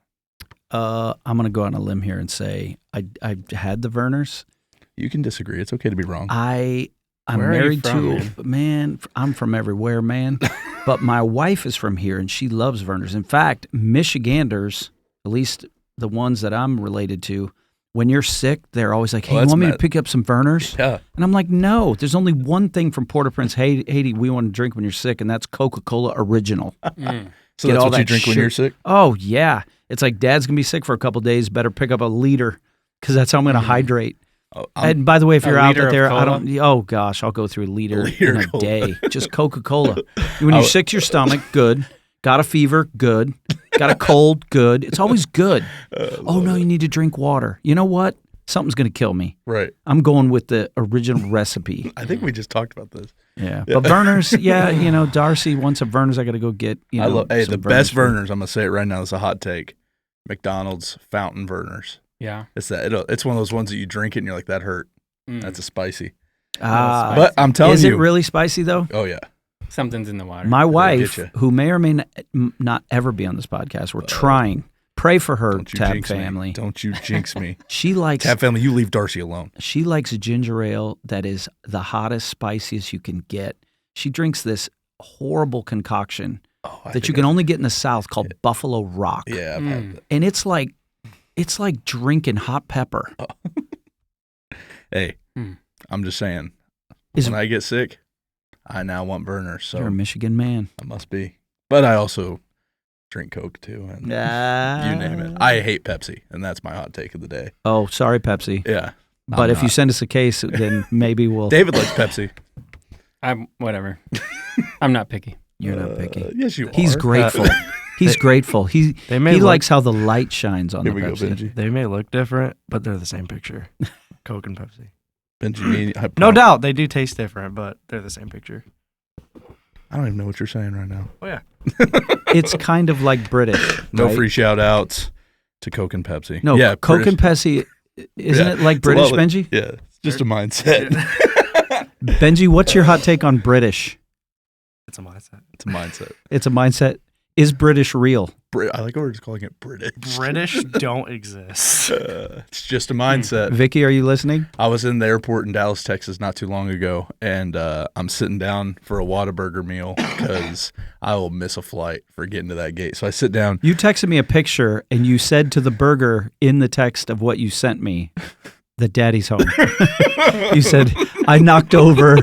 I'm going to go on a limb here and say I've had the Verner's. You can disagree. It's okay to be wrong. I'm Where married are you to from, man. I'm from everywhere, man. But my wife is from here, and she loves Vernors. In fact, Michiganders, at least the ones that I'm related to, when you're sick, they're always like, hey, you want me to pick up some Vernors? Yeah. And I'm like, no, there's only one thing from Port-au-Prince, Haiti, we want to drink when you're sick, and that's Coca-Cola Original. So that's what you drink when you're sick? Oh, yeah. It's like, Dad's going to be sick for a couple of days, better pick up a liter, because that's how I'm going to hydrate. Oh, And by the way, if you're out there, cola? oh gosh, I'll go through a liter in a day. Just Coca-Cola. When you're sick to your stomach, good. Got a fever, good. Got a cold, good. It's always good. Oh no, you need to drink water. You know what? Something's going to kill me. Right. I'm going with the original recipe. I think we just talked about this. Yeah. But Vernors, yeah, Darcy wants a Vernors. I got to go get, Hey, the best Vernors. Vernors, I'm going to say it right now. It's a hot take. McDonald's fountain Vernors. Yeah. It's one of those ones that you drink it and you're like, that hurt. That's a spicy. But I'm telling is you. it really spicy though? Oh, yeah. Something's in the water. My get wife, you. who may or may not ever be on this podcast, we're trying. Pray for her, Don't you Tab jinx family. me. Don't you jinx me. She likes Tab family, you leave Darcy alone. She likes a ginger ale that is the hottest, spiciest you can get. She drinks this horrible concoction that you can only get in the South called Buffalo Rock. Yeah, I've had that. And it's like drinking hot pepper. Hey, I'm just saying, when I get sick, I now want Vernors. So You're a Michigan man. I must be. But I also drink Coke too, and you name it. I hate Pepsi, and that's my hot take of the day. Oh, sorry, Pepsi. Yeah. But if you send us a case, then maybe we'll. David likes Pepsi. I'm whatever. I'm not picky. You're not picky. Yes, you are. He's grateful. He's grateful. He likes how the light shines on Here the we go, Pepsi. Benji. They may look different, but they're the same picture. Coke and Pepsi. Benji, No doubt, they do taste different, but they're the same picture. I don't even know what you're saying right now. Oh, yeah. It's kind of like British. No right? free shout outs to Coke and Pepsi. No, yeah, Coke British. and Pepsi, isn't it like It's a British, lot Benji? Yeah, it's just a mindset. Benji, what's your hot take on British? It's a mindset. It's a mindset. It's a mindset. Is British real? I like how we're just calling it British. British don't exist. It's just a mindset. Vicky, are you listening? I was in the airport in Dallas, Texas not too long ago, and I'm sitting down for a Whataburger meal because I will miss a flight for getting to that gate. So I sit down. You texted me a picture, and you said to the burger in the text of what you sent me that Daddy's home. You said, I knocked over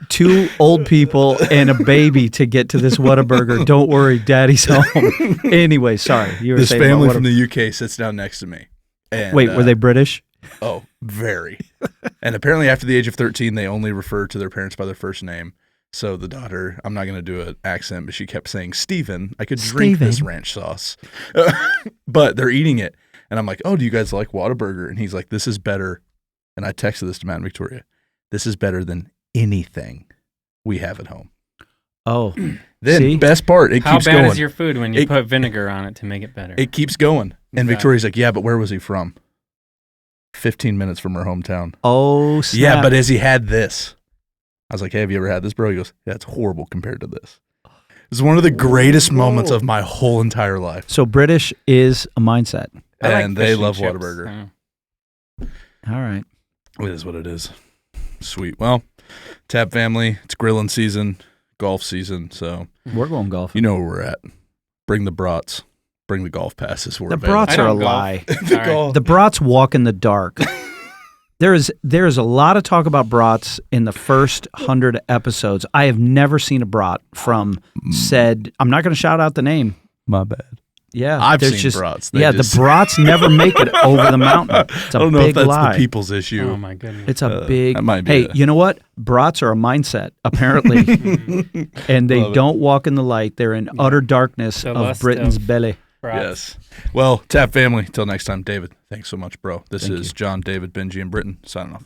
2 old people and a baby to get to this Whataburger. Don't worry, Daddy's home. Anyway, sorry. You were This saying family about from the UK sits down next to me. And, Wait, were they British? Oh, very. And apparently after the age of 13, they only refer to their parents by their first name. So the daughter, I'm not going to do an accent, but she kept saying, Stephen, I could drink this ranch sauce. But they're eating it. And I'm like, oh, do you guys like Whataburger? And he's like, this is better. And I texted this to Matt and Victoria. This is better than anything we have at home. Oh. Then See? best part, it How keeps bad going. is your food when you put vinegar on it to make it better? It keeps going. And Yeah. Victoria's like, yeah, but where was he from? 15 minutes from her hometown. Oh, snap. Yeah, but has he had this? I was like, hey, have you ever had this, bro? He goes, yeah, it's horrible compared to this. It's one of the greatest moments of my whole entire life. So British is a mindset. I like And they fish and love chips, Whataburger. so. All right. It is what it is. Sweet. Well, Tab family, it's grilling season, golf season. So We're going golf. you know where we're at. Bring the brats. Bring the golf passes. We're The available. brats I are a don't golf. lie. Sorry. golf. The brats walk in the dark. There is a lot of talk about brats in the first 100 episodes. I have never seen a brat from said. I'm not going to shout out the name. My bad. Yeah, I've there's seen brats. They the just- brats never make it over the mountain. It's a I don't know big if that's lie. the people's issue. Oh my goodness. It's a big. that might be Hey, it. you know what? Brats are a mindset apparently, and they Love it. don't walk in the light. They're in utter darkness The of lust Britain's of- belly. Brats. Yes. Well, Tab family, till next time, David, thanks so much, bro. This Thank is you. John, David, Benji, and Britton signing off.